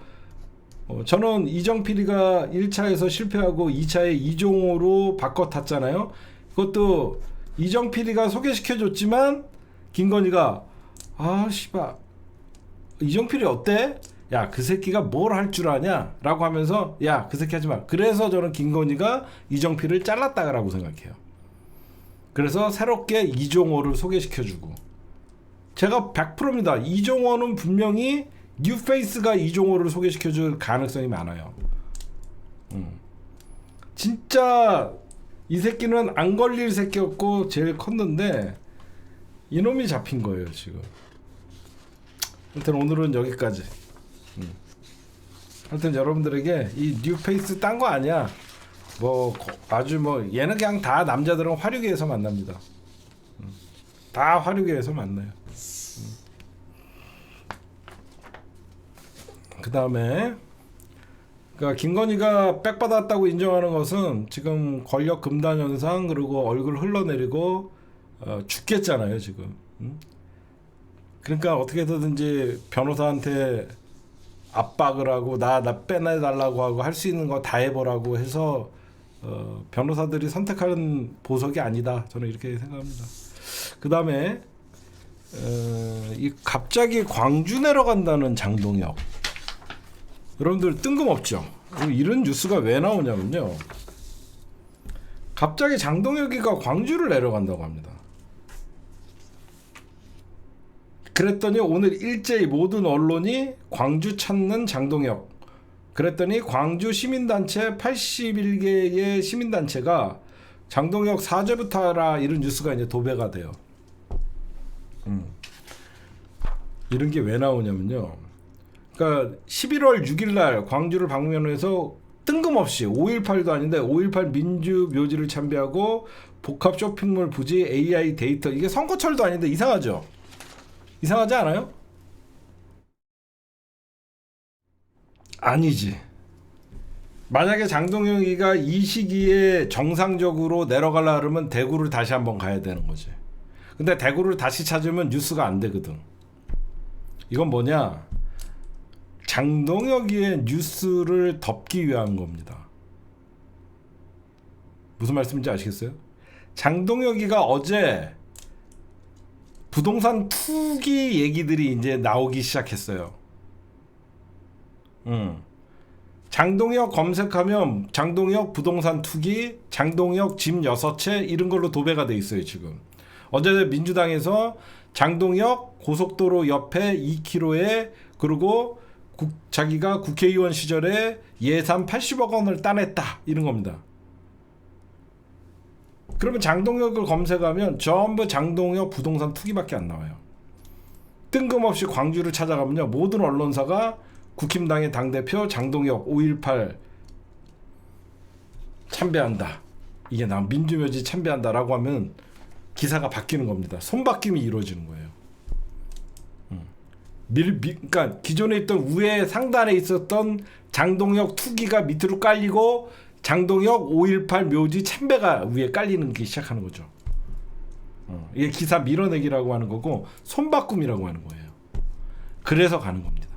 S1: 저는 이정필이가 1차에서 실패하고 2차에 이종호로 바꿔 탔잖아요. 그것도 이정필이가 소개시켜줬지만 김건희가 아 씨발 이정필이 어때? 야 그 새끼가 뭘 할 줄 아냐? 라고 하면서 야 그 새끼 하지마. 그래서 저는 김건희가 이정필을 잘랐다라고 생각해요. 그래서 새롭게 이종호를 소개시켜주고 제가 100%입니다. 이종호는 분명히 뉴페이스가 이종호를 소개시켜줄 가능성이 많아요. 진짜 이 새끼는 안 걸릴 새끼였고 제일 컸는데 이놈이 잡힌 거예요 지금. 하여튼 오늘은 여기까지. 하여튼 여러분들에게 이 뉴페이스 딴 거 아니야. 뭐 아주 뭐 얘는 그냥 다 남자들은 화류계에서 만납니다. 다 화류계에서 만나요. 그 다음에 그러니까 김건희가 백 받았다고 인정하는 것은 지금 권력 금단 현상 그리고 얼굴 흘러내리고 죽겠잖아요 지금. 그러니까 어떻게든지 변호사한테 압박을 하고 나 빼내달라고 하고 할 수 있는 거 다 해보라고 해서 변호사들이 선택하는 보석이 아니다. 저는 이렇게 생각합니다. 그 다음에 이 갑자기 광주 내려간다는 장동혁. 여러분들 뜬금없죠? 이런 뉴스가 왜 나오냐면요. 갑자기 장동혁이가 광주를 내려간다고 합니다. 그랬더니 오늘 일제히 모든 언론이 광주 찾는 장동혁. 그랬더니 광주 시민단체 81개의 시민단체가 장동혁 사죄부터 하라 이런 뉴스가 이제 도배가 돼요. 이런 게 왜 나오냐면요. 그러니까 11월 6일 날 광주를 방문해서 뜬금없이 5.18도 아닌데 5.18 민주묘지를 참배하고 복합 쇼핑몰 부지 AI 데이터 이게 선거철도 아닌데 이상하죠? 이상하지 않아요? 아니지. 만약에 장동혁이가 이 시기에 정상적으로 내려가려 그러면 대구를 다시 한번 가야 되는 거지. 근데 대구를 다시 찾으면 뉴스가 안 되거든. 이건 뭐냐? 장동혁이의 뉴스를 덮기 위한 겁니다. 무슨 말씀인지 아시겠어요? 장동혁이가 어제 부동산 투기 얘기들이 이제 나오기 시작했어요. 장동혁 검색하면 장동혁 부동산 투기, 장동혁 집 6채 이런 걸로 도배가 돼 있어요 지금. 어제 민주당에서 장동혁 고속도로 옆에 2km에 그리고 자기가 국회의원 시절에 예산 80억 원을 따냈다 이런 겁니다. 그러면 장동혁을 검색하면 전부 장동혁 부동산 투기밖에 안 나와요. 뜬금없이 광주를 찾아가면요 모든 언론사가 국힘당의 당대표 장동혁 5.18 참배한다. 이게 나 민주묘지 참배한다라고 하면 기사가 바뀌는 겁니다. 손바뀜이 이루어지는 거예요. 그러니까 기존에 있던 위에 상단에 있었던 장동혁 투기가 밑으로 깔리고 장동혁 5.18 묘지 참배가 위에 깔리는 게 시작하는 거죠. 이게 기사 밀어내기라고 하는 거고 손바꿈이라고 하는 거예요. 그래서 가는 겁니다.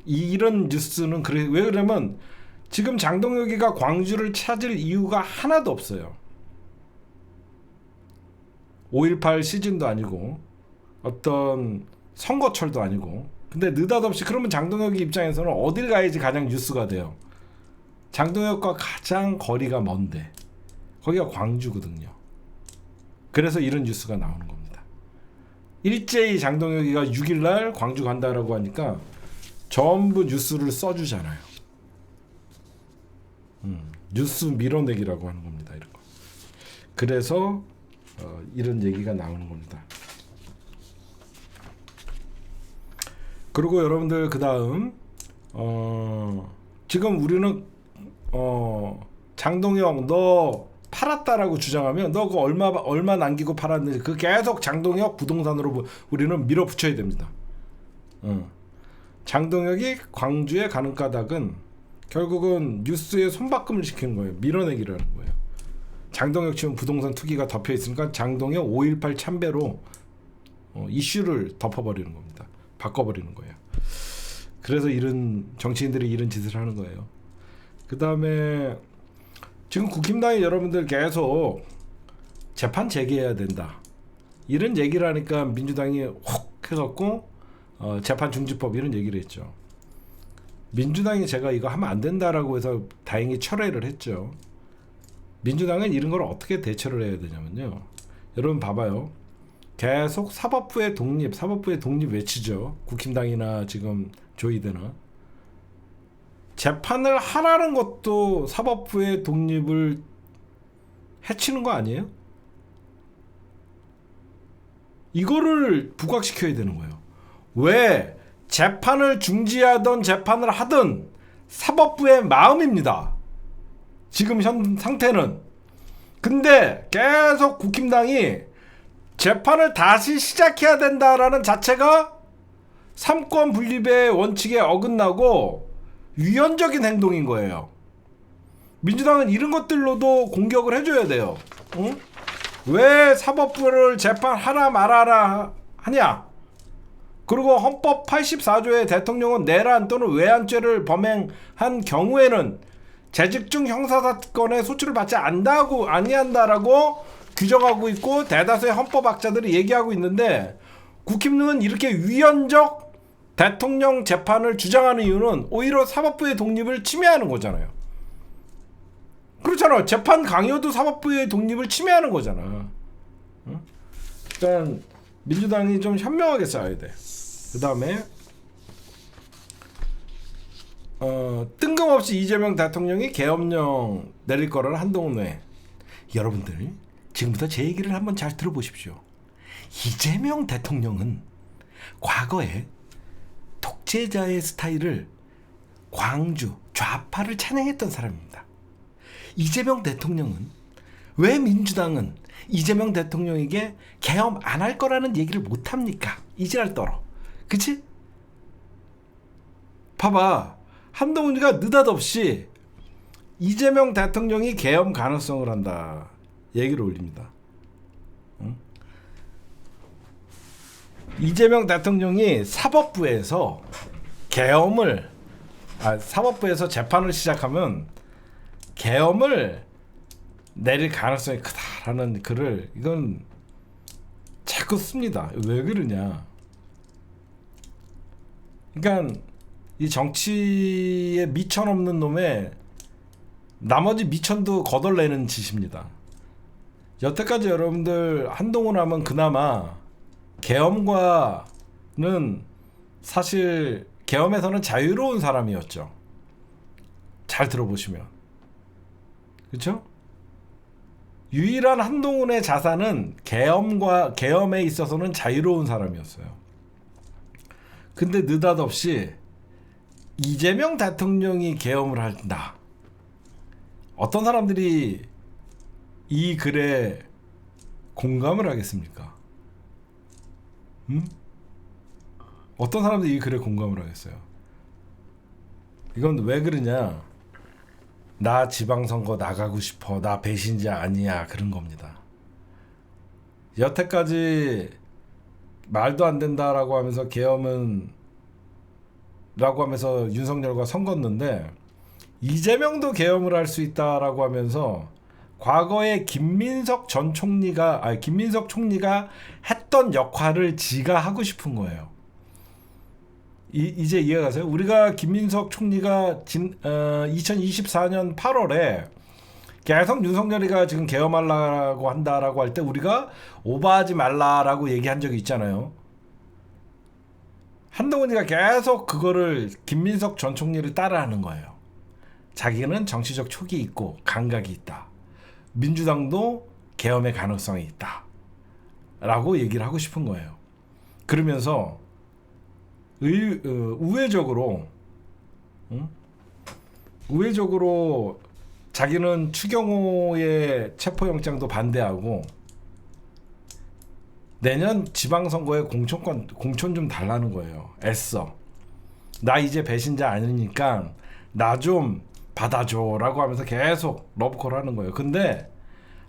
S1: 이런 뉴스는 왜 그러면 지금 장동혁이가 광주를 찾을 이유가 하나도 없어요. 5.18 시즌도 아니고 어떤 선거철도 아니고. 근데 느닷없이 그러면 장동혁이 입장에서는 어딜 가야지 가장 뉴스가 돼요. 장동혁과 가장 거리가 먼데 거기가 광주거든요. 그래서 이런 뉴스가 나오는 겁니다. 일제히 장동혁이가 6일날 광주 간다라고 하니까 전부 뉴스를 써주잖아요. 뉴스 밀어내기라고 하는 겁니다. 이런 거. 그래서 이런 얘기가 나오는 겁니다. 그리고 여러분들 그 다음 지금 우리는 장동혁 너 팔았다라고 주장하면 너 그거 얼마 남기고 팔았는지 그 계속 장동혁 부동산으로 우리는 밀어붙여야 됩니다. 장동혁이 광주에 가는 까닭은 결국은 뉴스에 손바꿈을 시키는 거예요. 밀어내기를 하는 거예요. 장동혁 지금 부동산 투기가 덮여 있으니까 장동혁 5.18 참배로 이슈를 덮어버리는 겁니다. 바꿔버리는 거예요. 그래서 이런 정치인들이 이런 짓을 하는 거예요. 그 다음에 지금 국힘당이 여러분들 계속 재판 재개해야 된다 이런 얘기를 하니까 민주당이 혹 해갖고 재판 중지법 이런 얘기를 했죠. 민주당이 제가 이거 하면 안 된다라고 해서 다행히 철회를 했죠. 민주당은 이런 걸 어떻게 대처를 해야 되냐면요. 여러분 봐봐요. 계속 사법부의 독립 외치죠. 국힘당이나 지금 조이드나. 재판을 하라는 것도 사법부의 독립을 해치는 거 아니에요? 이거를 부각시켜야 되는 거예요. 왜 재판을 중지하던 재판을 하든 사법부의 마음입니다. 지금 현 상태는. 근데 계속 국힘당이 재판을 다시 시작해야 된다라는 자체가 삼권 분립의 원칙에 어긋나고 위헌적인 행동인 거예요. 민주당은 이런 것들로도 공격을 해줘야 돼요. 응? 왜 사법부를 재판하라 말아라 하냐? 그리고 헌법 84조의 대통령은 내란 또는 외환죄를 범행한 경우에는 재직 중 형사사건의 소추를 받지 아니한다라고 규정하고 있고 대다수의 헌법학자들이 얘기하고 있는데 국힘은 이렇게 위헌적 대통령 재판을 주장하는 이유는 오히려 사법부의 독립을 침해하는 거잖아요. 그렇잖아. 재판 강요도 사법부의 독립을 침해하는 거잖아. 응? 일단 민주당이 좀 현명하게 싸야 돼. 그 다음에 뜬금없이 이재명 대통령이 계엄령 내릴 거라는 한동훈 외. 여러분들 지금부터 제 얘기를 한번 잘 들어보십시오. 이재명 대통령은 과거에 독재자의 스타일을 광주 좌파를 찬양했던 사람입니다. 이재명 대통령은 왜 민주당은 이재명 대통령에게 계엄 안 할 거라는 얘기를 못 합니까? 이지랄 떨어. 그치? 봐봐. 한동훈이가 느닷없이 이재명 대통령이 계엄 가능성을 한다 얘기를 올립니다. 응? 이재명 대통령이 사법부에서 사법부에서 재판을 시작하면 계엄을 내릴 가능성이 크다라는 글을 이건 자꾸 씁니다. 왜 그러냐? 그러니까 이 정치에 미천 없는 놈의 나머지 미천도 거덜내는 짓입니다. 여태까지 여러분들 한동훈 하면 그나마 계엄과는 사실 계엄에서는 자유로운 사람이었죠. 잘 들어보시면. 그렇죠? 유일한 한동훈의 자산은 계엄에 있어서는 자유로운 사람이었어요. 근데 느닷없이 이재명 대통령이 계엄을 한다. 어떤 사람들이 이 글에 공감을 하겠습니까? 어떤 사람들이 이 글에 공감을 하겠어요? 이건 왜 그러냐? 나 지방선거 나가고 싶어. 나 배신자 아니야. 그런 겁니다. 여태까지 말도 안 된다라고 하면서 계엄은 라고 하면서 윤석열과 선거였는데 이재명도 계엄을 할 수 있다라고 하면서 과거에 김민석 총리가 했던 역할을 지가 하고 싶은 거예요. 이제 이해가 가세요? 우리가 김민석 총리가 2024년 8월에 계속 윤석열이가 지금 계엄하려고 한다라고 할 때 우리가 오버하지 말라라고 얘기한 적이 있잖아요. 한동훈이가 계속 그거를 김민석 전 총리를 따라하는 거예요. 자기는 정치적 촉이 있고 감각이 있다. 민주당도 계엄의 가능성이 있다. 라고 얘기를 하고 싶은 거예요. 그러면서 우회적으로 자기는 추경호의 체포영장도 반대하고 내년 지방선거에 공천 좀 달라는 거예요. 애써. 나 이제 배신자 아니니까 나 좀 받아줘라고 하면서 계속 러브콜 하는 거예요. 근데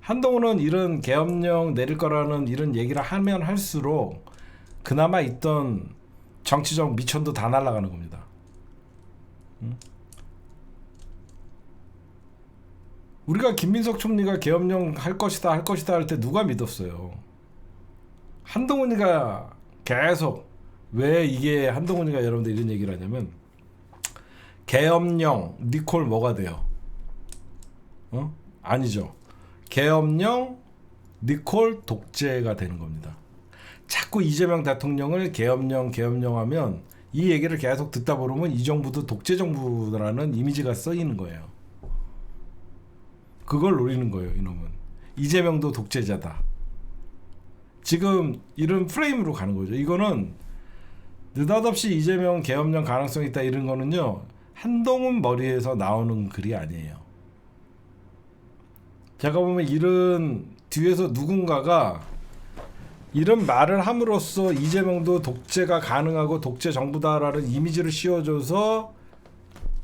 S1: 한동훈은 이런 계엄령 내릴 거라는 이런 얘기를 하면 할수록 그나마 있던 정치적 미천도 다 날아가는 겁니다. 우리가 김민석 총리가 계엄령 할 것이다 할 때 누가 믿었어요? 한동훈이가 계속 왜 이게 한동훈이가 여러분들 이런 얘기를 하냐면 계엄령 니콜 뭐가 돼요? 아니죠. 계엄령 니콜 독재가 되는 겁니다. 자꾸 이재명 대통령을 계엄령 하면 이 얘기를 계속 듣다 보면 이 정부도 독재 정부라는 이미지가 써있는 거예요. 그걸 노리는 거예요. 이놈은 이재명도 독재자다. 지금 이런 프레임으로 가는 거죠. 이거는 느닷없이 이재명 계엄령 가능성이 있다 이런 거는요, 한동훈 머리에서 나오는 글이 아니에요. 제가 보면 이런 뒤에서 누군가가 이런 말을 함으로써 이재명도 독재가 가능하고 독재 정부다라는 이미지를 씌워줘서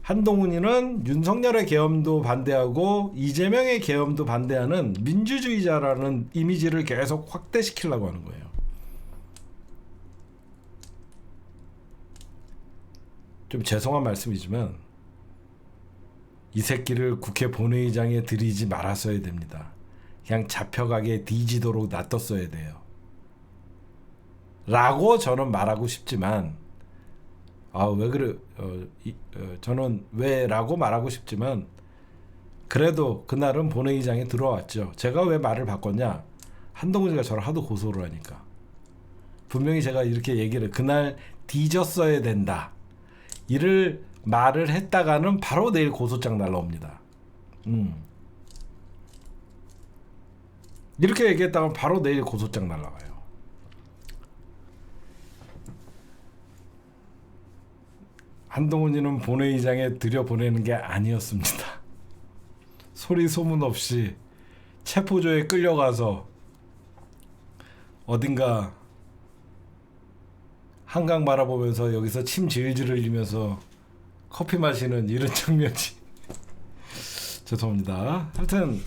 S1: 한동훈이는 윤석열의 계엄도 반대하고 이재명의 계엄도 반대하는 민주주의자라는 이미지를 계속 확대시키려고 하는 거예요. 좀 죄송한 말씀이지만 이 새끼를 국회 본회의장에 들이지 말았어야 됩니다. 그냥 잡혀가게 뒤지도록 놔뒀어야 돼요. 라고 저는 말하고 싶지만 왜 그래 저는 왜 라고 말하고 싶지만 그래도 그날은 본회의장에 들어왔죠. 제가 왜 말을 바꿨냐, 한동훈이가 저를 하도 고소를 하니까. 분명히 제가 이렇게 얘기를 그날 뒤졌어야 된다 이를 말을 했다가는 바로 내일 고소장 날라옵니다. 이렇게 얘기했다가 바로 내일 고소장 날라와요. 한동훈이는 본회의장에 들여보내는 게 아니었습니다. 소리 소문 없이 체포조에 끌려가서 어딘가 한강 바라보면서 여기서 침 질질 흘리면서 커피 마시는 이런 장면이 죄송합니다. 하여튼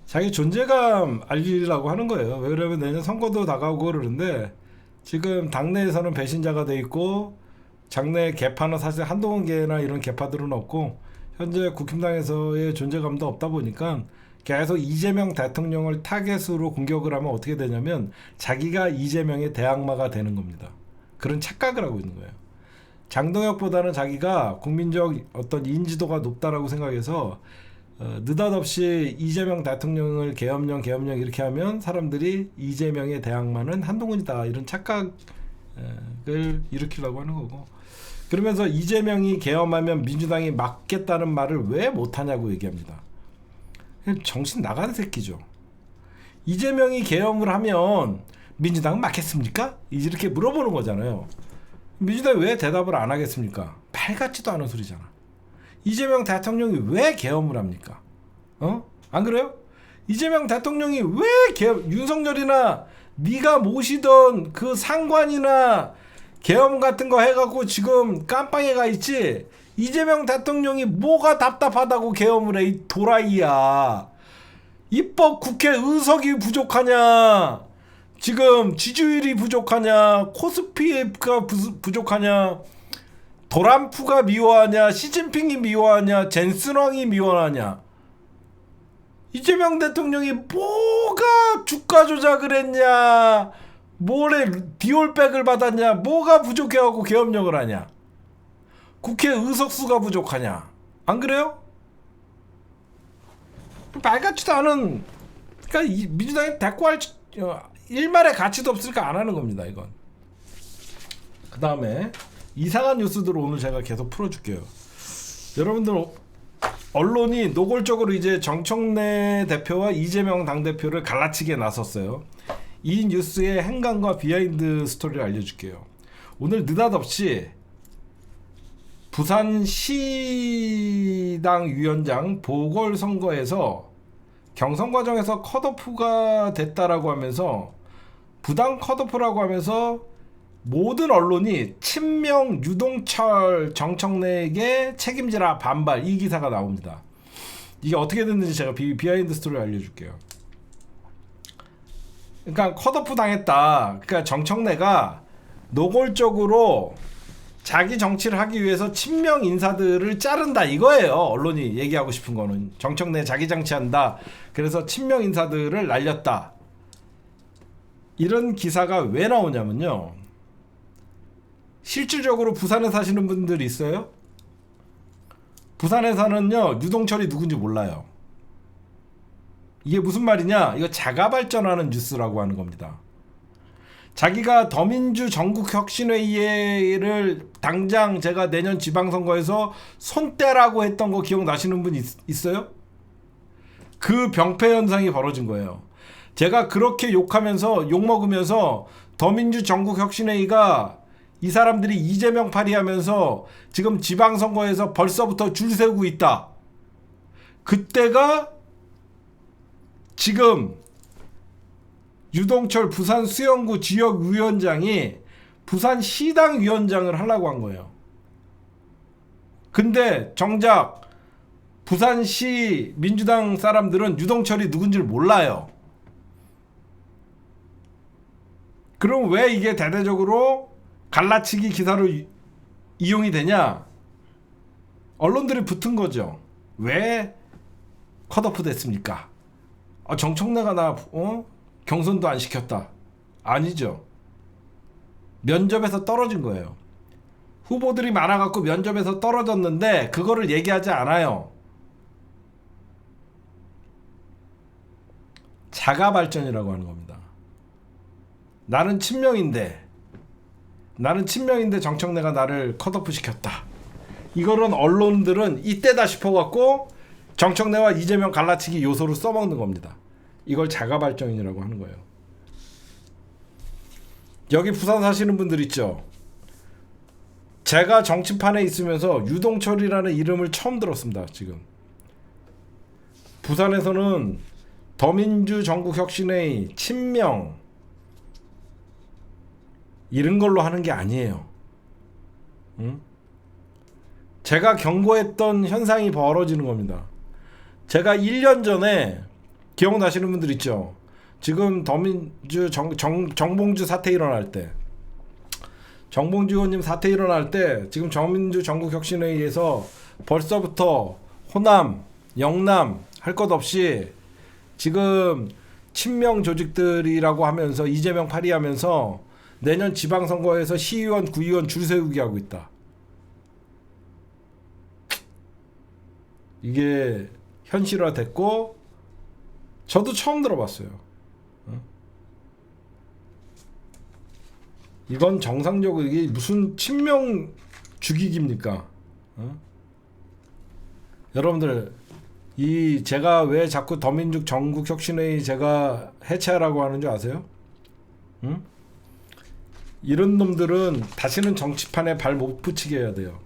S1: 자기 존재감 알리려고 하는 거예요. 왜 그러면 내년 선거도 다가오고 그러는데 지금 당내에서는 배신자가 돼 있고 장내 개파는 사실 한동훈계나 이런 개파들은 없고 현재 국힘당에서의 존재감도 없다 보니까 계속 이재명 대통령을 타겟으로 공격을 하면 어떻게 되냐면 자기가 이재명의 대항마가 되는 겁니다. 그런 착각을 하고 있는 거예요. 장동혁보다는 자기가 국민적 어떤 인지도가 높다라고 생각해서 느닷없이 이재명 대통령을 계엄령 이렇게 하면 사람들이 이재명의 대항마는 한동훈이다 이런 착각을 일으키려고 하는 거고, 그러면서 이재명이 계엄하면 민주당이 막겠다는 말을 왜 못하냐고 얘기합니다. 정신 나간 새끼죠. 이재명이 계엄을 하면 민주당은 막겠습니까? 이렇게 물어보는 거잖아요. 민주당이 왜 대답을 안 하겠습니까? 말 같지도 않은 소리잖아. 이재명 대통령이 왜 계엄을 합니까? 안 그래요? 이재명 대통령이 왜 윤석열이나 네가 모시던 그 상관이나 계엄 같은 거 해갖고 지금 깜빵에 가 있지? 이재명 대통령이 뭐가 답답하다고 계엄을 해, 이 도라이야. 입법 국회 의석이 부족하냐, 지금 지지율이 부족하냐, 코스피가 부족하냐, 도란프가 미워하냐, 시진핑이 미워하냐, 젠슨왕이 미워하냐. 이재명 대통령이 뭐가 주가 조작을 했냐, 뭐래 디올백을 받았냐, 뭐가 부족해갖고 계엄령을 하냐, 국회 의석수가 부족하냐. 안 그래요? 말 같지도 않은, 그러니까 민주당이 데리고 할 일말의 가치도 없으니까 안 하는 겁니다. 이건. 그 다음에 이상한 뉴스들을 오늘 제가 계속 풀어줄게요. 여러분들 언론이 노골적으로 이제 정청래 대표와 이재명 당대표를 갈라치기에 나섰어요. 이 뉴스의 행간과 비하인드 스토리를 알려줄게요. 오늘 느닷없이 부산시당 위원장 보궐선거에서 경선 과정에서 컷오프가 됐다라고 하면서, 부당 컷오프라고 하면서 모든 언론이 친명 유동철 정청래에게 책임지라 반발, 이 기사가 나옵니다. 이게 어떻게 됐는지 제가 비하인드 스토리를 알려줄게요. 그러니까 컷오프 당했다. 그러니까 정청래가 노골적으로 자기 정치를 하기 위해서 친명 인사들을 자른다 이거예요. 언론이 얘기하고 싶은 거는 정청래 자기 정치한다, 그래서 친명 인사들을 날렸다, 이런 기사가 왜 나오냐면요, 실질적으로 부산에 사시는 분들이 있어요. 부산에 사는요 유동철이 누군지 몰라요. 이게 무슨 말이냐? 이거 자가 발전하는 뉴스라고 하는 겁니다. 자기가 더민주 전국혁신회의를 당장 제가 내년 지방선거에서 손떼라고 했던 거 기억나시는 분 있어요? 그 병폐 현상이 벌어진 거예요. 제가 그렇게 욕하면서 욕먹으면서 더민주 전국혁신회의가 이 사람들이 이재명 파리하면서 지금 지방선거에서 벌써부터 줄 세우고 있다. 그때가 지금 유동철 부산수영구 지역위원장이 부산시당 위원장을 하려고 한 거예요. 근데 정작 부산시 민주당 사람들은 유동철이 누군지를 몰라요. 그럼 왜 이게 대대적으로 갈라치기 기사로 이용이 되냐? 언론들이 붙은 거죠. 왜 컷오프 됐습니까? 정청래가 경선도 안 시켰다. 아니죠. 면접에서 떨어진 거예요. 후보들이 많아갖고 면접에서 떨어졌는데 그거를 얘기하지 않아요. 자가 발전이라고 하는 겁니다. 나는 친명인데 정청래가 나를 컷오프 시켰다. 이거는 언론들은 이때다 싶어갖고 정청래와 이재명 갈라치기 요소로 써먹는 겁니다. 이걸 자가 발전이라고 하는 거예요. 여기 부산 사시는 분들 있죠? 제가 정치판에 있으면서 유동철이라는 이름을 처음 들었습니다. 지금 부산에서는 더민주 전국혁신회의, 친명 이런 걸로 하는 게 아니에요. 응? 제가 경고했던 현상이 벌어지는 겁니다. 제가 1년 전에 기억나시는 분들 있죠? 지금 더민주 정봉주 사태 일어날 때, 정봉주 의원님 사태 일어날 때 지금 정민주 전국혁신회의에서 벌써부터 호남, 영남 할 것 없이 지금 친명 조직들이라고 하면서 이재명 파리하면서 내년 지방선거에서 시의원, 구의원 줄 세우기 하고 있다. 이게 현실화됐고 저도 처음 들어봤어요. 이건 정상적으로 이게 무슨 친명 죽이기입니까? 여러분들 이 제가 왜 자꾸 더민주 전국혁신회의 제가 해체하라고 하는 줄 아세요? 응? 이런 놈들은 다시는 정치판에 발 못 붙이게 해야 돼요.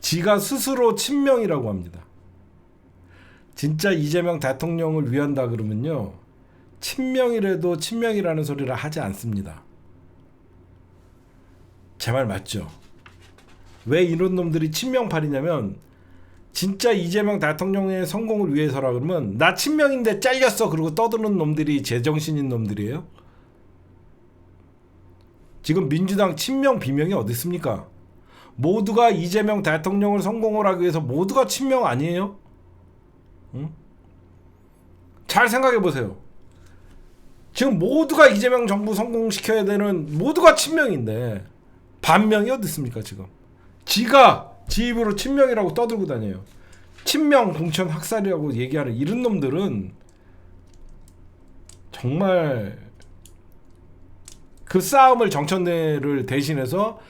S1: 지가 스스로 친명이라고 합니다. 진짜 이재명 대통령을 위한다 그러면요, 친명이라도 친명이라는 소리를 하지 않습니다. 제 말 맞죠? 왜 이런 놈들이 친명팔이냐면 진짜 이재명 대통령의 성공을 위해서라 그러면 나 친명인데 잘렸어 그러고 떠드는 놈들이 제정신인 놈들이에요. 지금 민주당 친명 비명이 어디 있습니까? 모두가 이재명 대통령을 성공을 하기 위해서 모두가 친명 아니에요? 응? 잘 생각해 보세요. 지금 모두가 이재명 정부 성공시켜야 되는 모두가 친명인데 반명이 어디 있습니까? 지금 지가 지 입으로 친명이라고 떠들고 다녀요. 친명 공천 학살이라고 얘기하는 이런 놈들은 정말 그 싸움을 정청래를 대신해서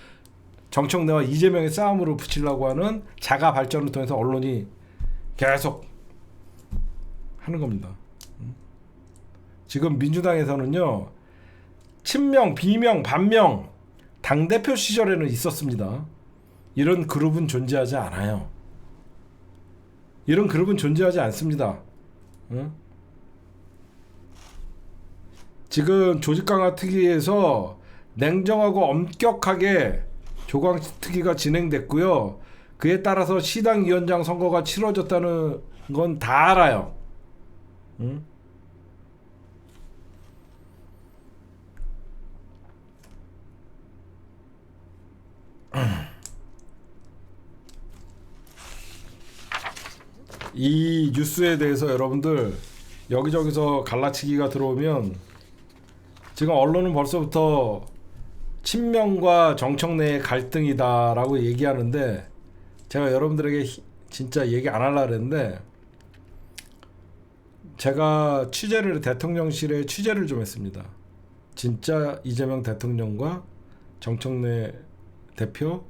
S1: 정청래와 이재명의 싸움으로 붙이려고 하는 자가 발전을 통해서 언론이 계속 하는 겁니다. 지금 민주당에서는요, 친명, 비명, 반명 당대표 시절에는 있었습니다. 이런 그룹은 존재하지 않아요. 이런 그룹은 존재하지 않습니다. 응? 지금 조직 강화 특위에서 냉정하고 엄격하게 조강 특위가 진행됐고요. 그에 따라서 시당 위원장 선거가 치러졌다는 건 다 알아요. 응? 이 뉴스에 대해서 여러분들 여기저기서 갈라치기가 들어오면 지금 언론은 벌써부터 친명과 정청래의 갈등이다라고 얘기하는데 제가 여러분들에게 진짜 얘기 안 하려고 했는데 제가 대통령실에 취재를 좀 했습니다. 진짜 이재명 대통령과 정청래 대표,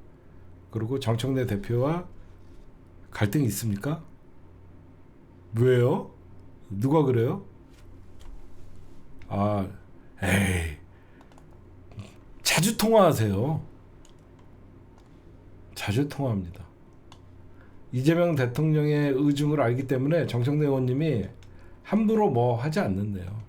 S1: 그리고 정청래 대표와 갈등이 있습니까? 왜요? 누가 그래요? 에이, 자주 통화하세요. 자주 통화합니다. 이재명 대통령의 의중을 알기 때문에 정청래 의원님이 함부로 뭐 하지 않는데요.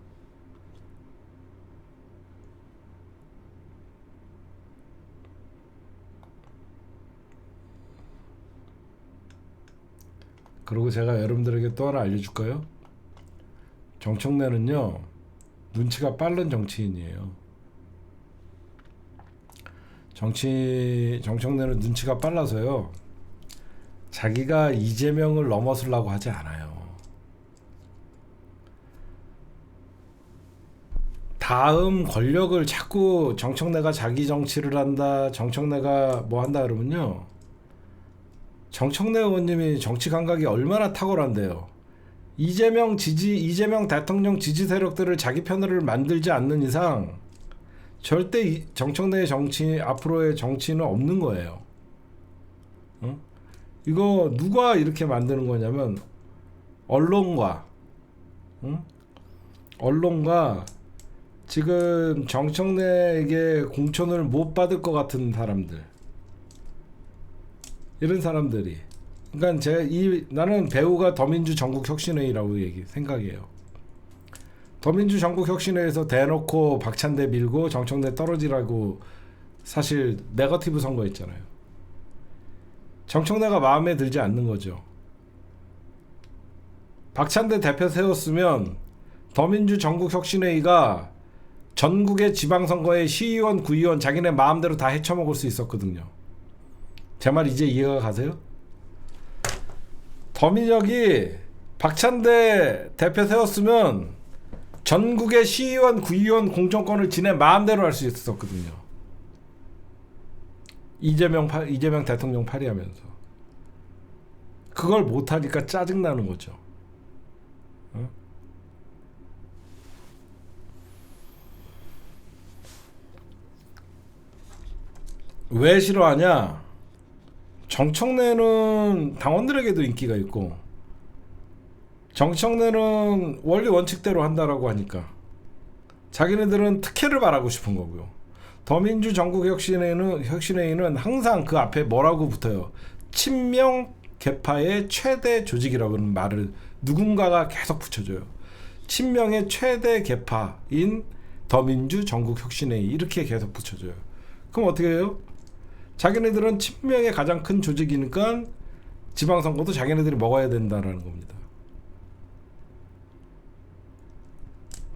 S1: 그리고 제가 여러분들에게 또 하나 알려줄까요? 정청래는요, 눈치가 빠른 정치인이에요. 정청래는 눈치가 빨라서요, 자기가 이재명을 넘어서려고 하지 않아요. 다음 권력을 자꾸 정청래가 자기 정치를 한다, 정청래가 뭐 한다 그러면요, 정청래 의원님이 정치 감각이 얼마나 탁월한데요. 이재명 대통령 지지 세력들을 자기 편을 만들지 않는 이상 절대 정청래의 앞으로의 정치는 없는 거예요. 이거 누가 이렇게 만드는 거냐면 언론과 지금 정청래에게 공천을 못 받을 것 같은 사람들, 이런 사람들이, 그러니까 나는 배우가 더민주 전국혁신회의라고 생각해요. 더민주 전국혁신회에서 대놓고 박찬대 밀고 정청래 떨어지라고 사실 네거티브 선거했잖아요. 정청래가 마음에 들지 않는 거죠. 박찬대 대표 세웠으면 더민주 전국혁신회의가 전국의 지방선거에 시의원, 구의원 자기네 마음대로 다 헤쳐먹을 수 있었거든요. 제 말 이제 이해가 가세요? 더민혁이 박찬대 대표 세웠으면 전국의 시의원, 구의원 공천권을 지네 마음대로 할 수 있었거든요. 이재명 대통령 파리하면서. 그걸 못하니까 짜증나는 거죠. 왜 싫어하냐? 정청래는 당원들에게도 인기가 있고, 정청래는 원리 원칙대로 한다라고 하니까 자기네들은 특혜를 바라고 싶은 거고요. 더민주 전국혁신회의는 항상 그 앞에 뭐라고 붙어요? 친명 계파의 최대 조직이라고 하는 말을 누군가가 계속 붙여줘요. 친명의 최대 계파인 더민주 전국혁신회의, 이렇게 계속 붙여줘요. 그럼 어떻게 해요? 자기네들은 친명의 가장 큰 조직이니까 지방선거도 자기네들이 먹어야 된다라는 겁니다.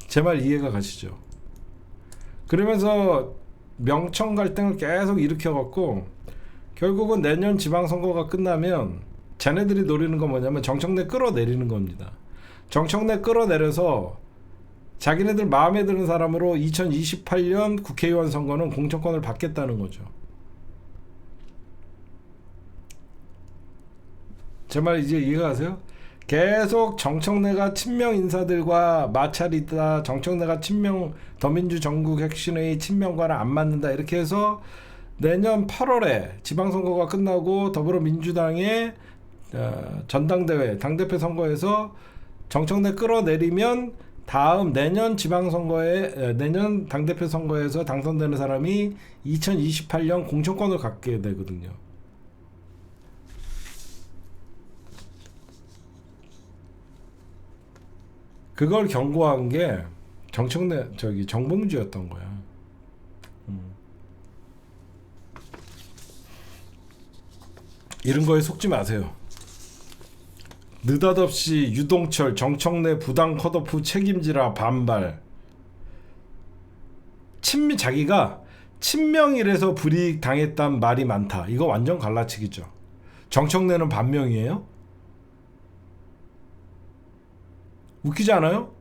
S1: 제 말 이해가 가시죠? 그러면서 명청 갈등을 계속 일으켜갖고 결국은 내년 지방선거가 끝나면 쟤네들이 노리는 건 뭐냐면 정청래 끌어내리는 겁니다. 정청래 끌어내려서 자기네들 마음에 드는 사람으로 2028년 국회의원 선거는 공천권을 받겠다는 거죠. 제 말 이제 이해가 가세요? 계속 정청래가 친명 인사들과 마찰이 있다, 정청래가 더민주 전국혁신회의 친명과는 안 맞는다, 이렇게 해서 내년 8월에 지방선거가 끝나고 더불어민주당의 전당대회 당대표 선거에서 정청래 끌어내리면 다음 내년 당대표 선거에서 당선되는 사람이 2028년 공천권을 갖게 되거든요. 그걸 경고한 게 정봉주였던 거야. 이런 거에 속지 마세요. 느닷없이 유동철, 정청래 부당 컷오프 책임지라 반발. 자기가 친명이라서 불이익 당했단 말이 많다. 이거 완전 갈라치기죠. 정청래는 반명이에요? 웃기지 않아요?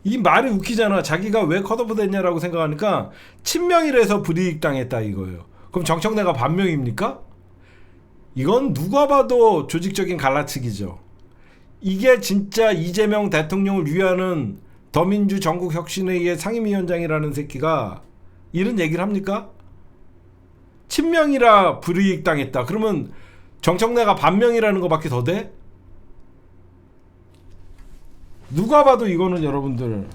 S1: 이 말이 웃기잖아. 자기가 왜 컷오프 됐냐라고 생각하니까 친명이라서 불이익 당했다 이거예요. 그럼 정청래가 반명입니까? 이건 누가 봐도 조직적인 갈라치기죠. 이게 진짜 이재명 대통령을 위하는 더민주 전국혁신회의의 상임위원장이라는 새끼가 이런 얘기를 합니까? 친명이라 불이익 당했다. 그러면 정청래가 반명이라는 거밖에 더 돼? 누가 봐도 이거는 여러분들,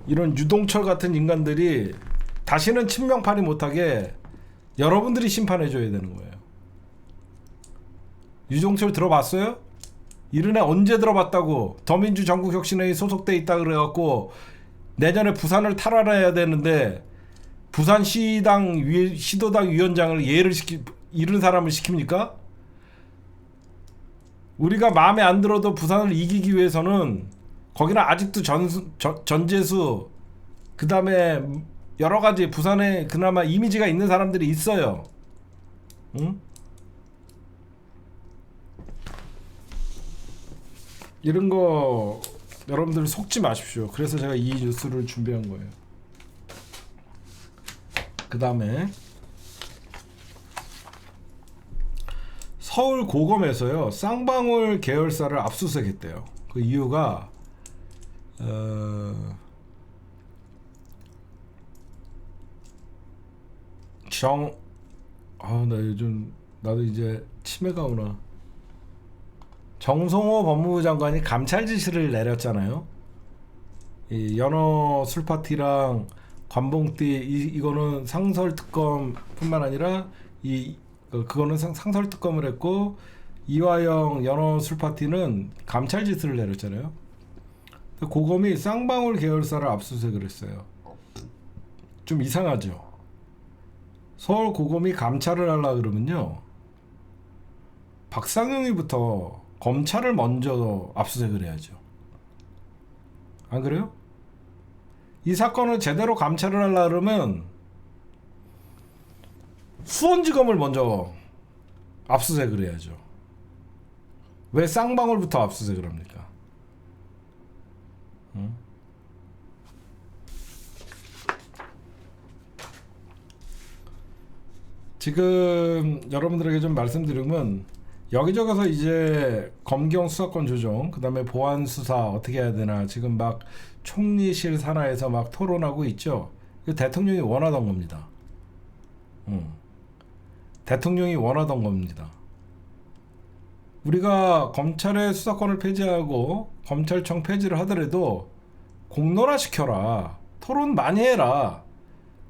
S1: 이런 유동철 같은 인간들이 다시는 친명팔이 못하게 여러분들이 심판해줘야 되는 거예요. 유동철 들어봤어요? 이런 애 언제 들어봤다고. 더민주 전국혁신회의 소속돼 있다 그래갖고 내년에 부산을 탈환해야 되는데 부산 시도당 위원장을 이런 사람을 시킵니까? 우리가 마음에 안 들어도 부산을 이기기 위해서는 거기는 아직도 전재수 그 다음에 여러가지 부산에 그나마 이미지가 있는 사람들이 있어요. 응? 이런 거 여러분들 속지 마십시오. 그래서 제가 이 뉴스를 준비한 거예요. 그 다음에 서울 고검에서요 쌍방울 계열사를 압수수색했대요. 그 이유가 나 요즘 나도 이제 치매가 오나. 정성호 법무부 장관이 감찰 지시를 내렸잖아요. 이 연어 술파티랑 관봉띠 이거는 상설특검뿐만 아니라 그거는 상설특검을 했고 이화영 연어 술파티는 감찰 지시를 내렸잖아요. 고검이 쌍방울 계열사를 압수수색을 했어요. 좀 이상하죠. 서울 고검이 감찰을 하려 그러면요 박상영이부터 검찰을 먼저 압수수색을 해야죠. 안 그래요? 이 사건을 제대로 감찰을 하려 그러면 수원지검을 먼저 압수수색을 해야죠. 왜 쌍방울부터 압수수색을 합니까? 응? 지금 여러분들에게 좀 말씀드리면 여기저기서 이제 검경 수사권 조정, 그 다음에 보안 수사 어떻게 해야 되나 지금 막 총리실 산하에서 막 토론하고 있죠. 이거 대통령이 원하던 겁니다. 대통령이 원하던 겁니다. 우리가 검찰의 수사권을 폐지하고 검찰청 폐지를 하더라도 공론화 시켜라. 토론 많이 해라.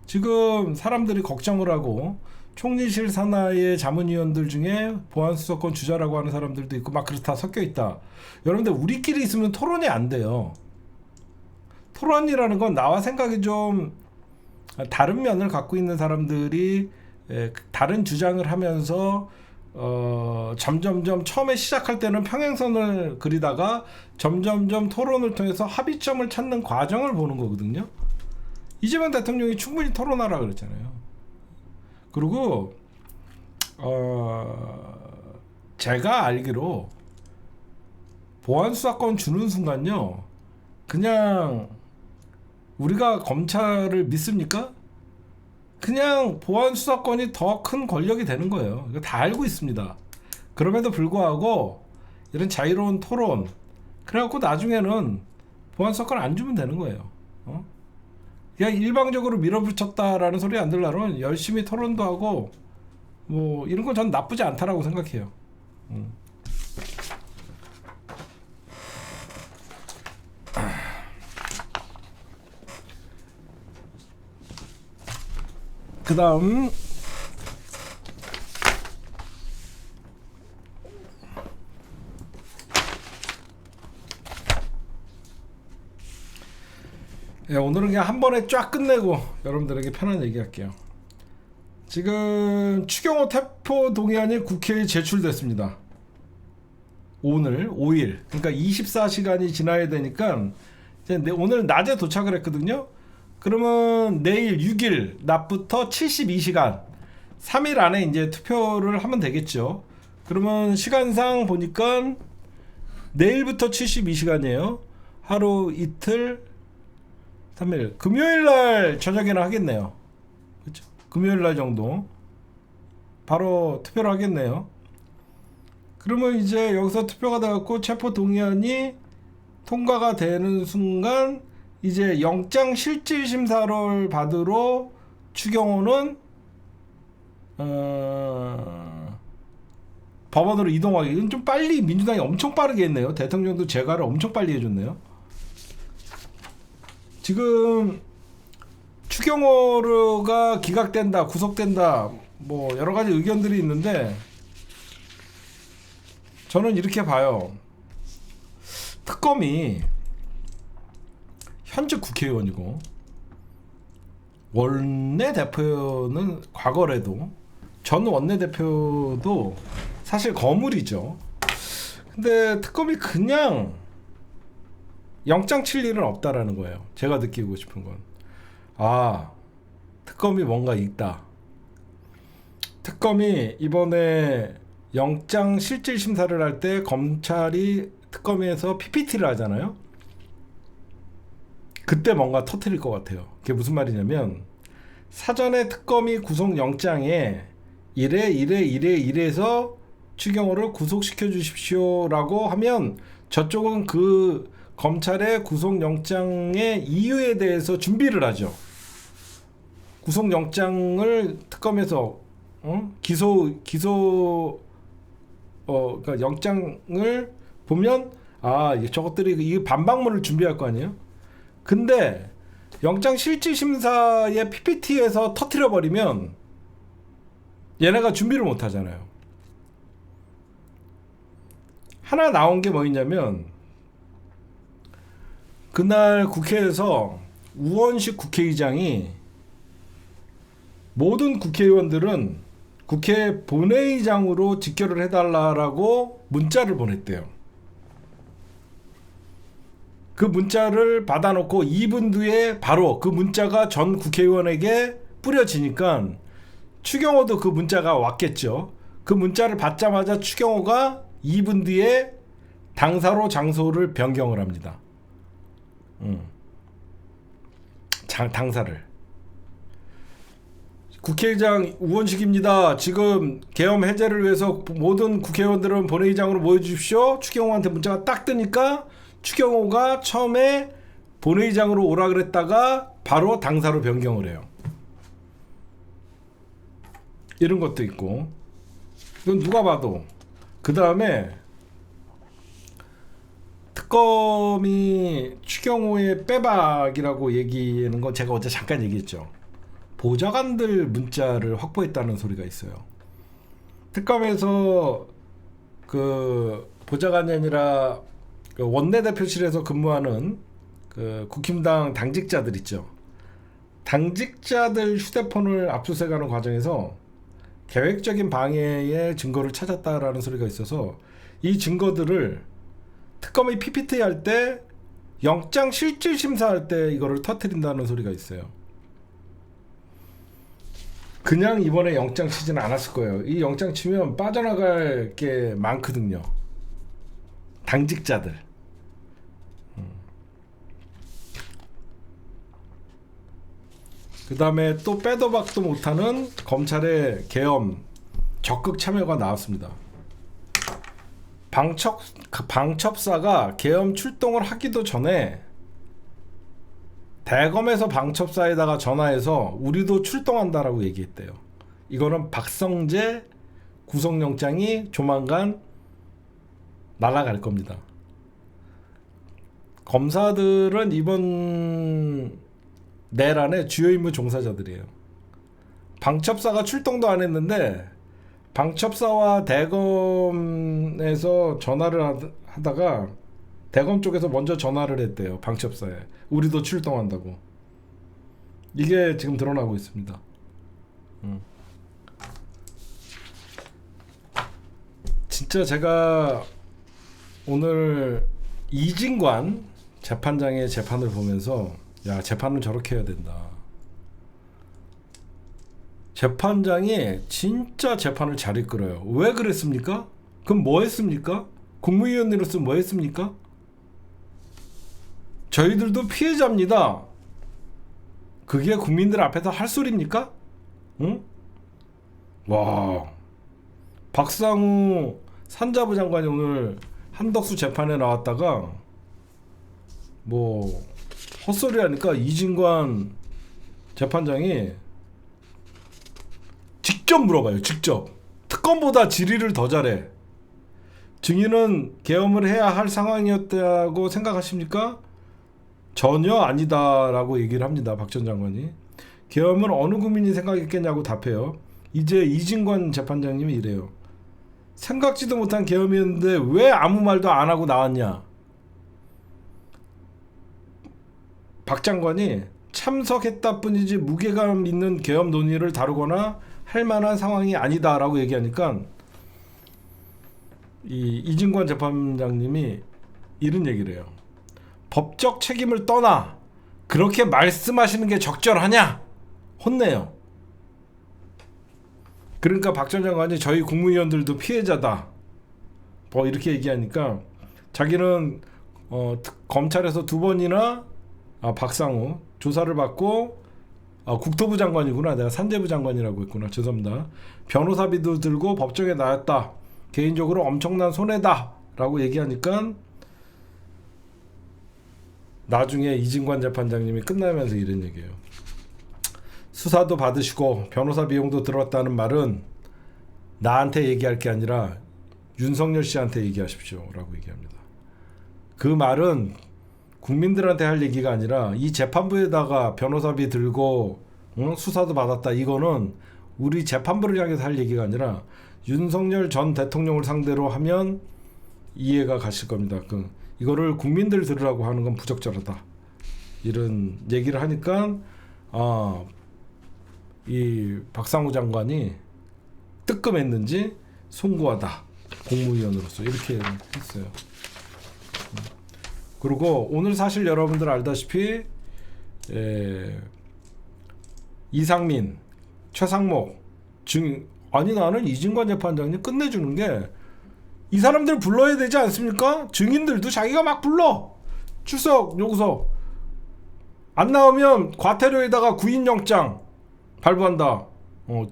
S1: 지금 사람들이 걱정을 하고 총리실 산하의 자문위원들 중에 보안수사권 주자라고 하는 사람들도 있고 막 그렇다 섞여 있다. 여러분들 우리끼리 있으면 토론이 안 돼요. 토론이라는 건 나와 생각이 좀 다른 면을 갖고 있는 사람들이 다른 주장을 하면서 점점점 처음에 시작할 때는 평행선을 그리다가 점점점 토론을 통해서 합의점을 찾는 과정을 보는 거거든요. 이재명 대통령이 충분히 토론하라 그랬잖아요. 그리고 제가 알기로 보안수사권 주는 순간요 그냥 우리가 검찰을 믿습니까? 그냥 보안수사권이 더 큰 권력이 되는 거예요. 이거 다 알고 있습니다. 그럼에도 불구하고 이런 자유로운 토론 그래갖고 나중에는 보안수사권 안 주면 되는 거예요. 그냥 일방적으로 밀어붙였다라는 소리 안 들려면 열심히 토론도 하고 뭐 이런 건 전 나쁘지 않다라고 생각해요. 그 다음 오늘은 그냥 한 번에 쫙 끝내고 여러분들에게 편한 얘기 할게요. 지금 추경호 태포 동의안이 국회에 제출됐습니다. 오늘 5일 그러니까 24시간이 지나야 되니까 이제 오늘 낮에 도착을 했거든요. 그러면 내일 6일 낮부터 72시간 3일 안에 이제 투표를 하면 되겠죠. 그러면 시간상 보니까 내일부터 72시간이에요. 하루 이틀 3일 금요일날 저녁에는 하겠네요. 그렇죠? 금요일날 정도 바로 투표를 하겠네요. 그러면 이제 여기서 투표가 돼갖고 체포 동의안이 통과가 되는 순간 이제 영장 실질 심사를 받으러 추경호는 법원으로 이동하기. 이건 좀 빨리 민주당이 엄청 빠르게 했네요. 대통령도 재가를 엄청 빨리 해줬네요. 지금 추경호가 기각된다, 구속된다, 뭐 여러 가지 의견들이 있는데 저는 이렇게 봐요. 특검이 현직 국회의원이고 원내대표는 과거래도 전 원내대표도 사실 거물이죠. 근데 특검이 그냥 영장 칠 일은 없다라는 거예요. 제가 느끼고 싶은 건 특검이 뭔가 있다. 특검이 이번에 영장 실질 심사를 할 때 검찰이 특검에서 PPT를 하잖아요. 그때 뭔가 터뜨릴 것 같아요. 그게 무슨 말이냐면 사전에 특검이 구속영장에 이래서 추경호를 구속시켜 주십시오라고 하면 저쪽은 그 검찰의 구속영장의 이유에 대해서 준비를 하죠. 구속영장을 특검에서 그러니까 영장을 보면 저것들이 이 반박문을 준비할 거 아니에요. 근데 영장 실질 심사의 PPT에서 터트려 버리면 얘네가 준비를 못 하잖아요. 하나 나온 게 뭐였냐면 그날 국회에서 우원식 국회의장이 모든 국회의원들은 국회 본회의장으로 직결을 해달라고 문자를 보냈대요. 그 문자를 받아놓고 2분 뒤에 바로 그 문자가 전 국회의원에게 뿌려지니까 추경호도 그 문자가 왔겠죠. 그 문자를 받자마자 추경호가 2분 뒤에 당사로 장소를 변경을 합니다. 당사를. 국회의장 우원식입니다. 지금 계엄 해제를 위해서 모든 국회의원들은 본회의장으로 모여주십시오. 추경호한테 문자가 딱 뜨니까 추경호가 처음에 본회의장으로 오라 그랬다가 바로 당사로 변경을 해요. 이런 것도 있고. 이건 누가 봐도. 그 다음에 특검이 추경호의 빼박이라고 얘기하는 건 제가 어제 잠깐 얘기했죠. 보좌관들 문자를 확보했다는 소리가 있어요. 특검에서 그 보좌관이 아니라 그 원내대표실에서 근무하는 그 국힘당 당직자들 있죠. 당직자들 휴대폰을 압수수색하는 과정에서 계획적인 방해의 증거를 찾았다라는 소리가 있어서 이 증거들을 특검이 PPT 할 때 영장 실질 심사할 때 이거를 터뜨린다는 소리가 있어요. 그냥 이번에 영장 치지는 않았을 거예요. 이 영장 치면 빠져나갈 게 많거든요. 당직자들. 그 다음에 또 빼도 박도 못하는 검찰의 계엄 적극 참여가 나왔습니다. 방첩사가 계엄 출동을 하기도 전에 대검에서 방첩사에다가 전화해서 우리도 출동한다라고 얘기했대요. 이거는 박성재 구속영장이 조만간 날아갈 겁니다. 검사들은 이번 내란의 주요 임무 종사자들이에요. 방첩사가 출동도 안 했는데 방첩사와 대검에서 전화를 하다가 대검 쪽에서 먼저 전화를 했대요. 방첩사에. 우리도 출동한다고. 이게 지금 드러나고 있습니다. 진짜 제가 오늘 이진관 재판장의 재판을 보면서 야, 재판은 저렇게 해야 된다. 재판장이 진짜 재판을 잘 이끌어요. 왜 그랬습니까? 그럼 뭐 했습니까? 국무위원으로서 뭐 했습니까? 저희들도 피해자입니다. 그게 국민들 앞에서 할 소리입니까? 응? 와, 박상우 산자부 장관이 오늘 한덕수 재판에 나왔다가 뭐 헛소리 하니까 이진관 재판장이 직접 물어봐요. 직접. 특검보다 질의를 더 잘해. 증인은 계엄을 해야 할 상황이었다고 생각하십니까? 전혀 아니다라고 얘기를 합니다. 박 전 장관이. 계엄은 어느 국민이 생각했겠냐고 답해요. 이제 이진관 재판장님이 이래요. 생각지도 못한 계엄이었는데 왜 아무 말도 안 하고 나왔냐. 박 장관이 참석했다 뿐이지 무게감 있는 계엄 논의를 다루거나 할 만한 상황이 아니다라고 얘기하니까 이진관 재판장님이 이런 얘기를 해요. 법적 책임을 떠나 그렇게 말씀하시는 게 적절하냐? 혼내요. 그러니까 박 전 장관이 저희 국무위원들도 피해자다. 뭐 이렇게 얘기하니까 자기는 검찰에서 2번이나 박상우 조사를 받고 국토부 장관이구나. 내가 산재부 장관이라고 했구나. 죄송합니다. 변호사비도 들고 법정에 나왔다. 개인적으로 엄청난 손해다. 라고 얘기하니까 나중에 이진관 재판장님이 끝나면서 이런 얘기예요. 수사도 받으시고 변호사 비용도 들었다는 말은 나한테 얘기할 게 아니라 윤석열 씨한테 얘기하십시오. 라고 얘기합니다. 그 말은 국민들한테 할 얘기가 아니라 이 재판부에다가 변호사비 들고 수사도 받았다. 이거는 우리 재판부를 향해서 할 얘기가 아니라 윤석열 전 대통령을 상대로 하면 이해가 가실 겁니다. 이거를 국민들 들으라고 하는 건 부적절하다. 이런 얘기를 하니까 이 박상우 장관이 뜨끔했는지 송구하다. 국무위원으로서 이렇게 했어요. 그리고 오늘 사실 여러분들 알다시피 이상민, 최상목 아니 나는 이진관 재판장님 끝내주는 게 이 사람들 불러야 되지 않습니까? 증인들도 자기가 막 불러. 출석 요구서 안 나오면 과태료에다가 구인영장 발부한다.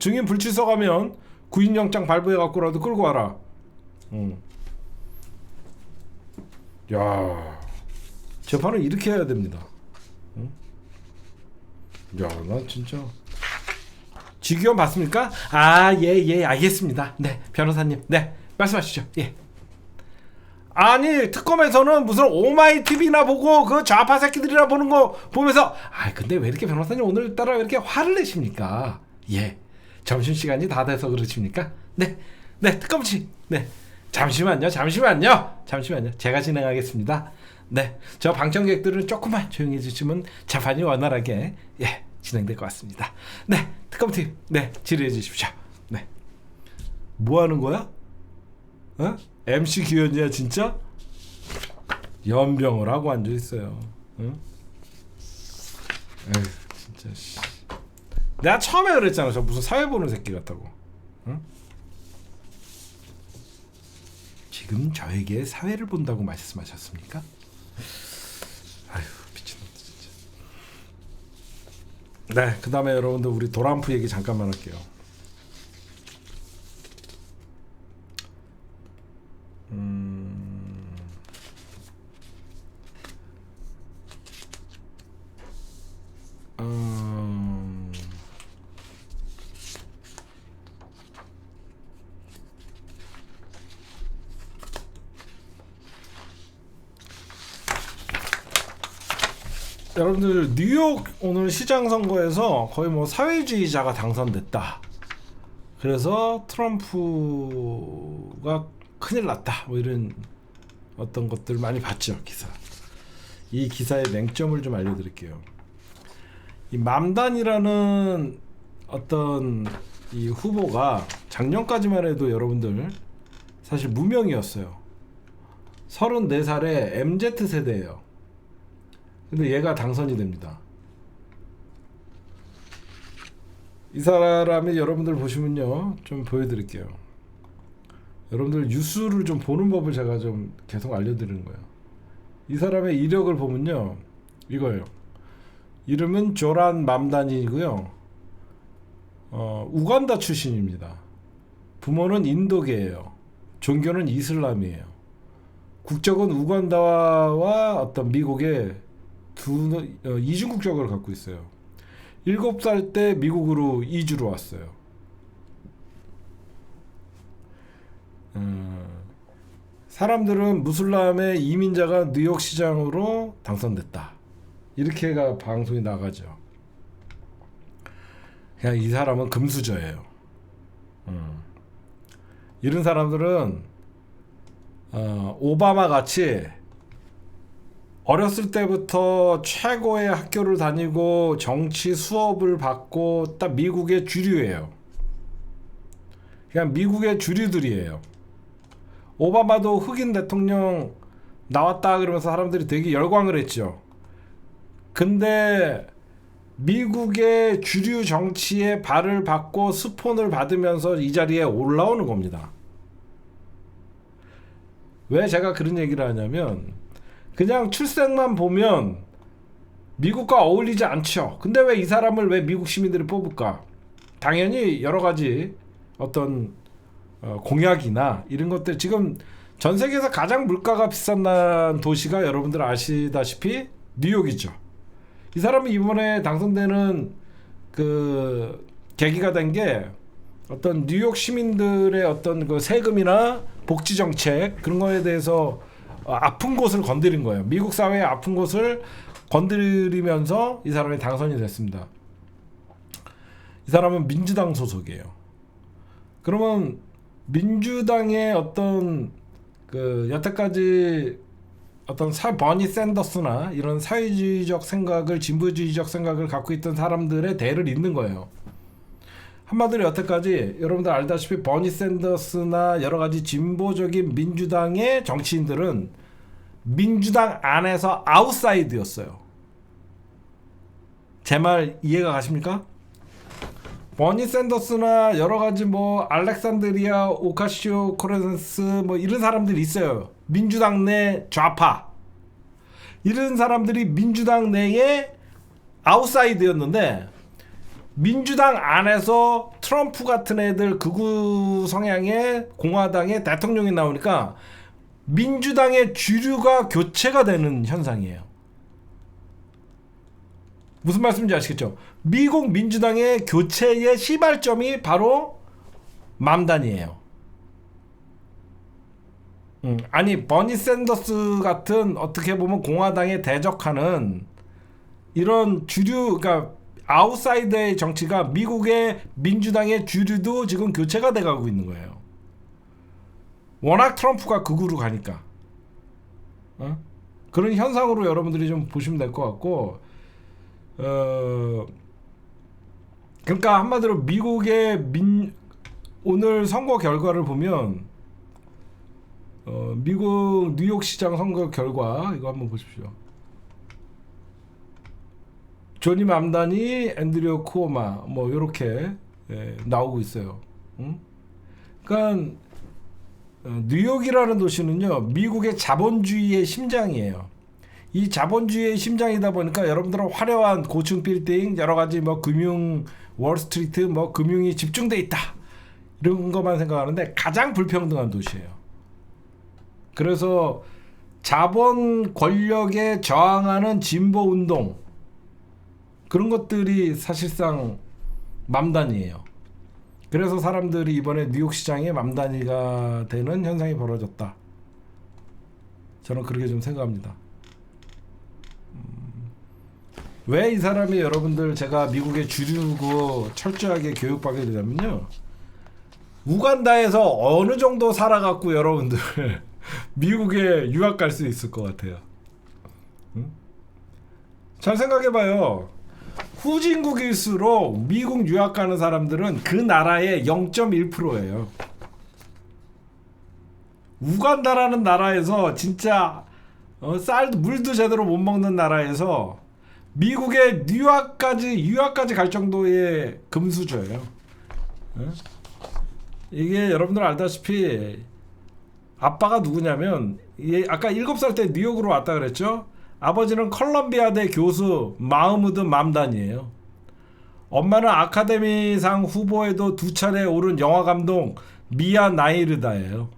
S1: 증인 불출석하면 구인영장 발부해 갖고라도 끌고 와라. 야, 재판을 이렇게 해야 됩니다. 야, 난 진짜 지규현 봤습니까? 예, 알겠습니다. 네, 변호사님, 네, 말씀하시죠. 예. 아니 특검에서는 무슨 오마이 TV나 보고 그 좌파 새끼들이나 보는 거 보면서 근데 왜 이렇게 변호사님 오늘따라 왜 이렇게 화를 내십니까? 예, 점심시간이 다 돼서 그러십니까? 네, 특검씨, 네, 잠시만요. 제가 진행하겠습니다. 네, 저 방청객들은 조금만 조용히 해주시면 재판이 원활하게 진행될 것 같습니다. 네, 특검팀, 네, 질의해 주십시오. 네, 뭐 하는 거야? MC 규현이야 진짜? 연병을 하고 앉아 있어요. 응? 에휴, 진짜 씨. 내가 처음에 그랬잖아. 저 무슨 사회 보는 새끼 같다고. 응? 지금 저에게 사회를 본다고 말씀하셨습니까? 아휴, 미친놈 진짜. 네, 그 다음에 여러분들 우리 도란프 얘기 잠깐만 할게요. 여러분들 뉴욕 오늘 시장 선거에서 거의 뭐 사회주의자가 당선됐다. 그래서 트럼프가 큰일 났다. 뭐 이런 어떤 것들 많이 봤죠, 기사. 이 기사의 맹점을 좀 알려드릴게요. 이 맘단이라는 어떤 이 후보가 작년까지만 해도 여러분들 사실 무명이었어요. 34살의 MZ 세대예요. 근데 얘가 당선이 됩니다. 이 사람이 여러분들 보시면요, 좀 보여드릴게요. 여러분들 뉴스를 좀 보는 법을 제가 좀 계속 알려드리는 거예요. 이 사람의 이력을 보면요, 이거예요. 이름은 조란 맘다니고요. 우간다 출신입니다. 부모는 인도계예요. 종교는 이슬람이에요. 국적은 우간다와 어떤 미국의 이중 국적을 갖고 있어요. 7살 때 미국으로 이주를 왔어요. 사람들은 무슬람의 이민자가 뉴욕시장으로 당선됐다. 이렇게가 방송이 나가죠. 그냥 이 사람은 금수저예요. 이런 사람들은 오바마 같이 어렸을 때부터 최고의 학교를 다니고 정치 수업을 받고 딱 미국의 주류예요. 그냥 미국의 주류들이에요. 오바마도 흑인 대통령 나왔다 그러면서 사람들이 되게 열광을 했죠. 근데 미국의 주류 정치에 발을 받고 스폰을 받으면서 이 자리에 올라오는 겁니다. 왜 제가 그런 얘기를 하냐면 그냥 출생만 보면 미국과 어울리지 않죠. 근데 왜 이 사람을 왜 미국 시민들이 뽑을까? 당연히 여러 가지 어떤 공약이나 이런 것들, 지금 전 세계에서 가장 물가가 비싼 도시가 여러분들 아시다시피 뉴욕이죠. 이 사람이 이번에 당선되는 그 계기가 된 게 어떤 뉴욕 시민들의 어떤 그 세금이나 복지 정책 그런 거에 대해서 아픈 곳을 건드린 거예요. 미국 사회의 아픈 곳을 건드리면서 이 사람이 당선이 됐습니다. 이 사람은 민주당 소속이에요. 그러면 민주당의 어떤 그 여태까지 어떤 버니 샌더스나 이런 사회주의적 생각을, 진보주의적 생각을 갖고 있던 사람들의 대를 잇는 거예요. 한마디로 여태까지 여러분들 알다시피 버니 샌더스나 여러 가지 진보적인 민주당의 정치인들은 민주당 안에서 아웃사이드였어요. 제 말 이해가 가십니까? 버니 샌더스나 여러 가지 뭐 알렉산드리아 오카시오 코레센스 뭐 이런 사람들이 있어요. 민주당 내 좌파. 이런 사람들이 민주당 내의 아웃사이드였는데 민주당 안에서 트럼프 같은 애들 극우 성향의 공화당의 대통령이 나오니까 민주당의 주류가 교체가 되는 현상이에요. 무슨 말씀인지 아시겠죠? 미국 민주당의 교체의 시발점이 바로 맘단이에요. 아니 버니 샌더스 같은 어떻게 보면 공화당에 대적하는 이런 주류, 그러니까 아웃사이더의 정치가 미국의 민주당의 주류도 지금 교체가 돼가고 있는 거예요. 워낙 트럼프가 극우로 가니까 그런 현상으로 여러분들이 좀 보시면 될 것 같고, 그러니까 한마디로 미국의 오늘 선거 결과를 보면 미국 뉴욕시장 선거 결과 이거 한번 보십시오. 조니 맘다니, 앤드류 쿠오마 뭐 이렇게 나오고 있어요. 그러니까 뉴욕이라는 도시는요 미국의 자본주의의 심장이에요. 이 자본주의의 심장이다 보니까 여러분들은 화려한 고층 빌딩, 여러 가지 뭐 금융, 월스트리트 뭐 금융이 집중돼 있다 이런 것만 생각하는데 가장 불평등한 도시예요. 그래서 자본 권력에 저항하는 진보 운동 그런 것들이 사실상 맘단이에요. 그래서 사람들이 이번에 뉴욕 시장에 맘단이가 되는 현상이 벌어졌다. 저는 그렇게 좀 생각합니다. 왜 이 사람이 여러분들 제가 미국의 주류고 철저하게 교육받게 되냐면요. 우간다에서 어느 정도 살아갖고 여러분들 미국에 유학 갈 수 있을 것 같아요. 잘 생각해봐요. 후진국일수록 미국 유학 가는 사람들은 그 나라의 0.1%예요. 우간다라는 나라에서 진짜 쌀도 물도 제대로 못 먹는 나라에서 미국의 유학까지 갈 정도의 금수저예요. 이게 여러분들 알다시피 아빠가 누구냐면 아까 7살 때 뉴욕으로 왔다 그랬죠. 아버지는 컬럼비아대 교수 마흐무드 맘단이에요. 엄마는 아카데미상 후보에도 2차례 오른 영화감독 미아 나이르다예요.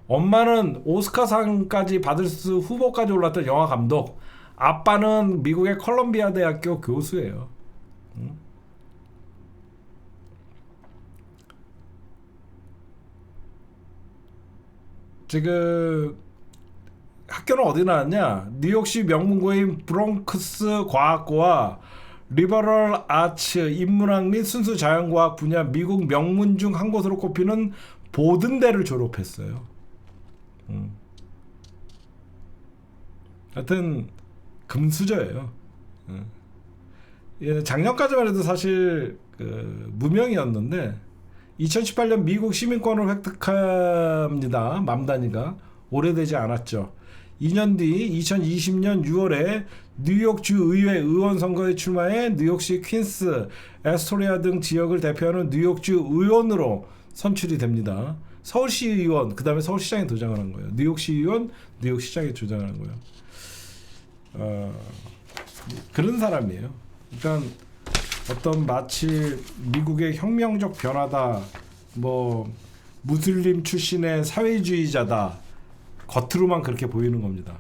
S1: 엄마는 오스카상까지 받을 수 후보까지 올랐던 영화 감독, 아빠는 미국의 컬럼비아 대학교 교수예요. 응? 지금 학교는 어디 나왔냐? 뉴욕시 명문고인 브롱크스 과학고와 리버럴 아츠 인문학 및 순수 자연과학 분야 미국 명문 중 한 곳으로 꼽히는 보든대를 졸업했어요. 하여튼 금수저예요. 예, 작년까지만 해도 사실 무명이었는데 2018년 미국 시민권을 획득합니다. 맘다니가 오래되지 않았죠. 2년 뒤 2020년 6월에 뉴욕주 의회 의원 선거에 출마해 뉴욕시 퀸스, 에스토리아 등 지역을 대표하는 뉴욕주 의원으로 선출이 됩니다. 서울시 의원, 그 다음에 서울시장에 도전을 한 거예요. 뉴욕시 의원, 뉴욕시장에 도전을 한 거예요. 그런 사람이에요. 그러니까 어떤 마치 미국의 혁명적 변화다, 뭐 무슬림 출신의 사회주의자다, 겉으로만 그렇게 보이는 겁니다.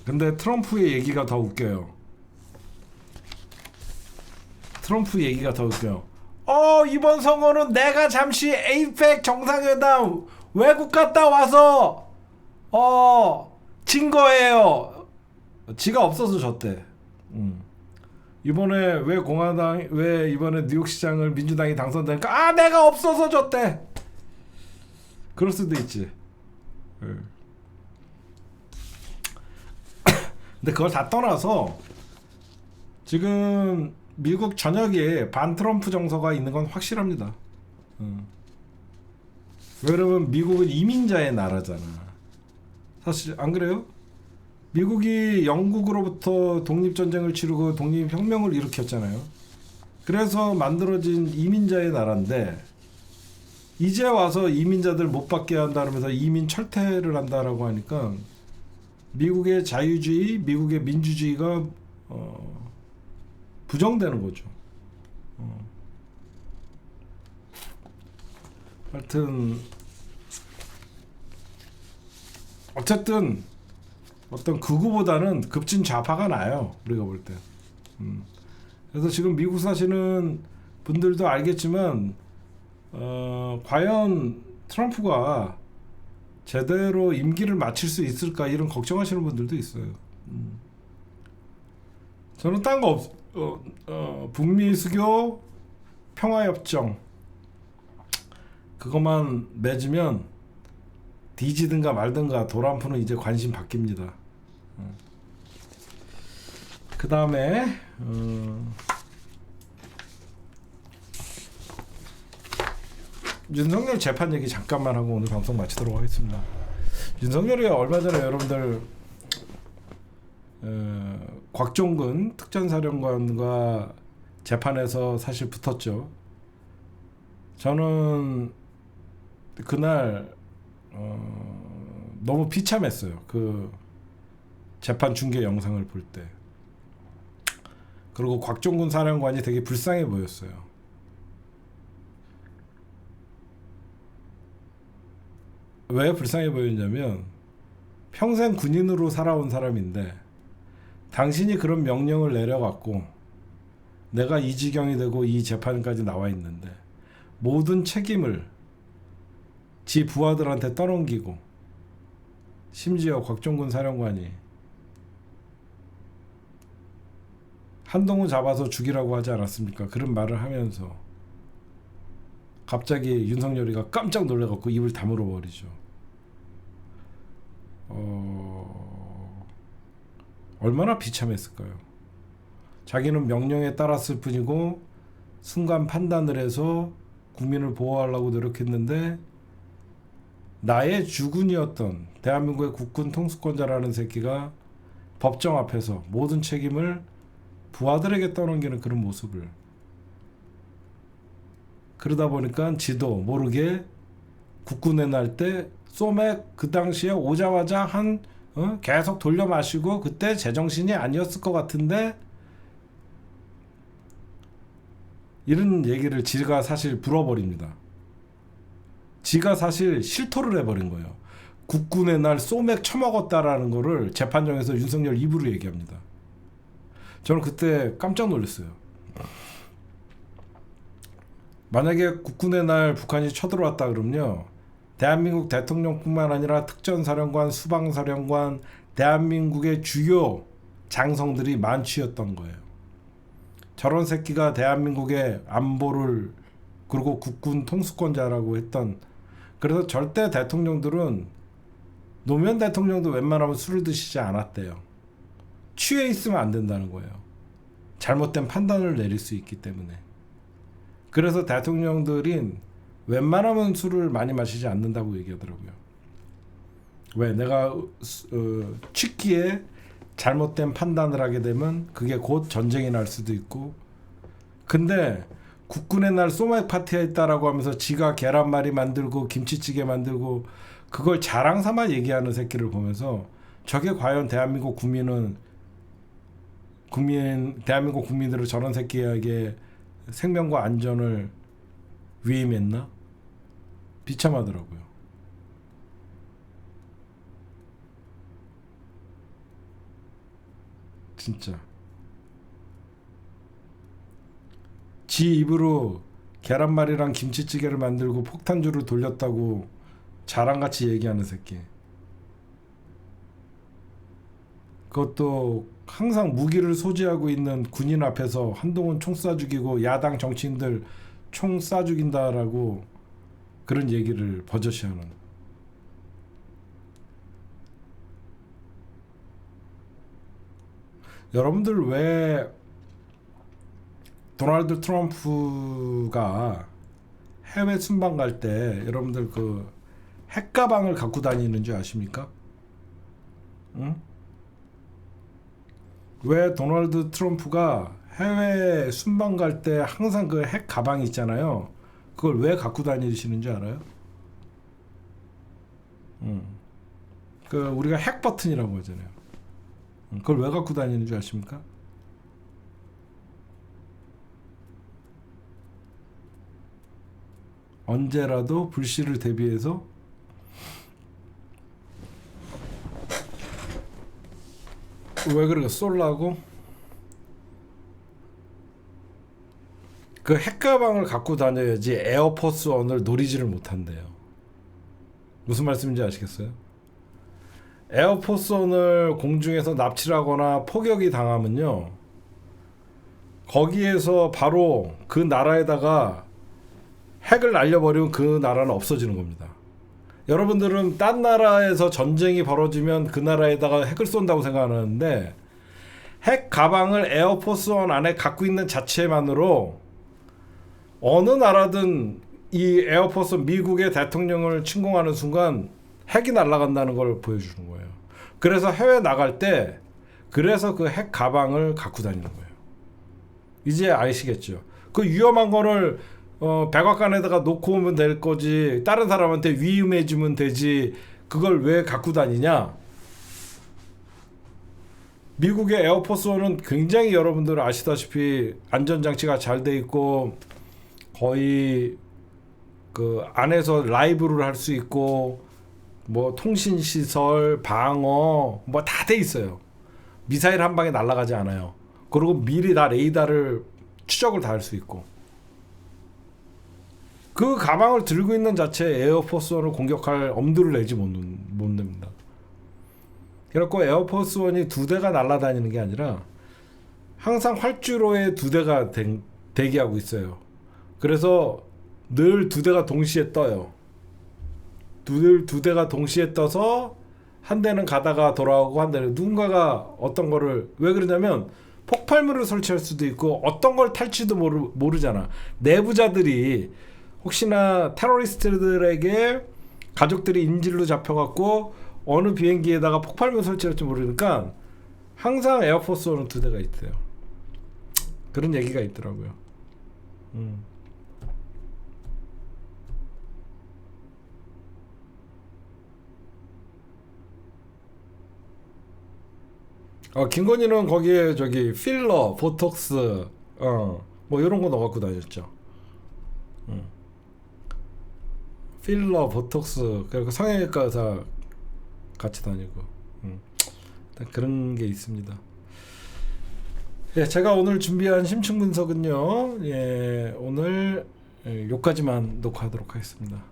S1: 근데 트럼프의 얘기가 더 웃겨요. 이번 선거는 내가 잠시 에이펙 정상회담 외국 갔다 와서 진 거예요. 지가 없어서 졌대. 이번에 왜 이번에 뉴욕시장을 민주당이 당선되니까 내가 없어서 졌대. 그럴 수도 있지. 근데 그걸 다 떠나서 지금 미국 전역에 반 트럼프 정서가 있는 건 확실합니다. 왜냐면 미국은 이민자의 나라잖아. 사실 안 그래요? 미국이 영국으로부터 독립전쟁을 치르고 독립혁명을 일으켰잖아요. 그래서 만들어진 이민자의 나라인데 이제 와서 이민자들 못 받게 한다면서 이민 철퇴를 한다라고 하니까 미국의 자유주의, 미국의 민주주의가 부정되는 거죠. 하여튼 어쨌든 어떤 극우보다는 급진 좌파가 나요. 우리가 볼 때. 그래서 지금 미국 사시는 분들도 알겠지만 과연 트럼프가 제대로 임기를 마칠 수 있을까 이런 걱정하시는 분들도 있어요. 저는 딴 거 북미 수교 평화협정 그것만 맺으면 뒤지든가 말든가 도란프는 이제 관심 바뀝니다. 그 다음에 윤석열 재판 얘기 잠깐만 하고 오늘 방송 마치도록 하겠습니다. 윤석열이 얼마 전에 여러분들 곽종근 특전사령관과 재판에서 사실 붙었죠. 저는 그날 너무 비참했어요. 그 재판 중계 영상을 볼 때. 그리고 곽종근 사령관이 되게 불쌍해 보였어요. 왜 불쌍해 보였냐면 평생 군인으로 살아온 사람인데 당신이 그런 명령을 내려갖고 내가 이 지경이 되고 이 재판까지 나와 있는데 모든 책임을 지 부하들한테 떠넘기고 심지어 곽종근 사령관이 한동훈 잡아서 죽이라고 하지 않았습니까? 그런 말을 하면서 갑자기 윤석열이가 깜짝 놀라갖고 입을 다물어 버리죠. 얼마나 비참했을까요? 자기는 명령에 따랐을 뿐이고 순간 판단을 해서 국민을 보호하려고 노력했는데 나의 주군이었던 대한민국의 국군 통수권자라는 새끼가 법정 앞에서 모든 책임을 부하들에게 떠넘기는 그런 모습을, 그러다 보니까 지도 모르게 국군에 날 때 소맥 그 당시에 오자마자 계속 돌려 마시고 그때 제정신이 아니었을 것 같은데 이런 얘기를 지가 사실 불어버립니다. 지가 사실 실토를 해버린 거예요. 국군의 날 소맥 처먹었다라는 거를 재판정에서 윤석열 입으로 얘기합니다. 저는 그때 깜짝 놀랐어요. 만약에 국군의 날 북한이 쳐들어왔다 그러면요, 대한민국 대통령뿐만 아니라 특전사령관, 수방사령관, 대한민국의 주요 장성들이 만취였던 거예요. 저런 새끼가 대한민국의 안보를, 그리고 국군 통수권자라고 했던, 그래서 절대 대통령들은, 노무현 대통령도 웬만하면 술을 드시지 않았대요. 취해 있으면 안 된다는 거예요. 잘못된 판단을 내릴 수 있기 때문에. 그래서 대통령들인 웬만하면 술을 많이 마시지 않는다고 얘기하더라고요. 왜? 내가 취기에 잘못된 판단을 하게 되면 그게 곧 전쟁이 날 수도 있고. 근데 국군의 날 소맥 파티가 있다라고 하면서 지가 계란말이 만들고 김치찌개 만들고 그걸 자랑 삼아 얘기하는 새끼를 보면서, 저게 과연 대한민국 대한민국 국민들을 저런 새끼에게 생명과 안전을 위임했나? 비참하더라고요. 진짜. 지 입으로 계란말이랑 김치찌개를 만들고 폭탄주를 돌렸다고 자랑같이 얘기하는 새끼. 그것도 항상 무기를 소지하고 있는 군인 앞에서 한동훈 총 쏴 죽이고 야당 정치인들 총 쏴 죽인다라고 그런 얘기를 버젓이 하는. 여러분들 왜 도널드 트럼프가 해외 순방 갈 때 여러분들 그 핵가방을 갖고 다니는 줄 아십니까? 응? 왜 도널드 트럼프가 해외 순방 갈 때 항상 그 핵 가방이 있잖아요. 그걸 왜 갖고 다니시는 줄 알아요? 응. 그 우리가 핵 버튼이라고 하잖아요. 그걸 왜 갖고 다니는 줄 아십니까? 언제라도 불씨를 대비해서 왜 그렇게 쏠라고? 그 핵가방을 갖고 다녀야지 에어포스 원을 노리지를 못한대요. 무슨 말씀인지 아시겠어요? 에어포스 원을 공중에서 납치를 하거나 포격이 당하면요, 거기에서 바로 그 나라에다가 핵을 날려버리면 그 나라는 없어지는 겁니다. 여러분들은 딴 나라에서 전쟁이 벌어지면 그 나라에다가 핵을 쏜다고 생각하는데, 핵 가방을 에어포스 원 안에 갖고 있는 자체만으로 어느 나라든 이 에어포스 미국의 대통령을 침공하는 순간 핵이 날아간다는 걸 보여주는 거예요. 그래서 해외 나갈 때 그래서 그 핵 가방을 갖고 다니는 거예요. 이제 아시겠죠? 그 위험한 거를 백악관에다가 놓고 오면 될 거지, 다른 사람한테 위임해 주면 되지, 그걸 왜 갖고 다니냐? 미국의 에어포스원은 굉장히 여러분들 아시다시피 안전장치가 잘 돼 있고 거의 그 안에서 라이브를 할 수 있고 뭐 통신시설, 방어 뭐 다 돼 있어요. 미사일 한 방에 날아가지 않아요. 그리고 미리 다 레이더를 추적을 다 할 수 있고. 그 가방을 들고 있는 자체에 에어포스원을 공격할 엄두를 내지 못 냅니다. 그래갖고 에어포스원이 두 대가 날아다니는 게 아니라 항상 활주로에 두 대가 대기하고 있어요. 그래서 늘 두 대가 동시에 떠요. 두 대가 동시에 떠서 한 대는 가다가 돌아오고 한 대는, 누군가가 어떤 거를, 왜 그러냐면 폭발물을 설치할 수도 있고 어떤 걸 탈지도 모르잖아. 내부자들이 혹시나 테러리스트들에게 가족들이 인질로 잡혀갖고 어느 비행기에다가 폭발물 설치할지 모르니까 항상 에어포스원은 두 대가 있대요. 그런 얘기가 있더라고요. 김건희는 거기에 저기 필러, 보톡스, 뭐 이런 거 넣어갖고 다녔죠. 필러, 보톡스, 그리고 성형외과 의사 같이 다니고 그런 게 있습니다. 예, 제가 오늘 준비한 심층 분석은요, 예, 오늘 여기까지만 녹화하도록 하겠습니다.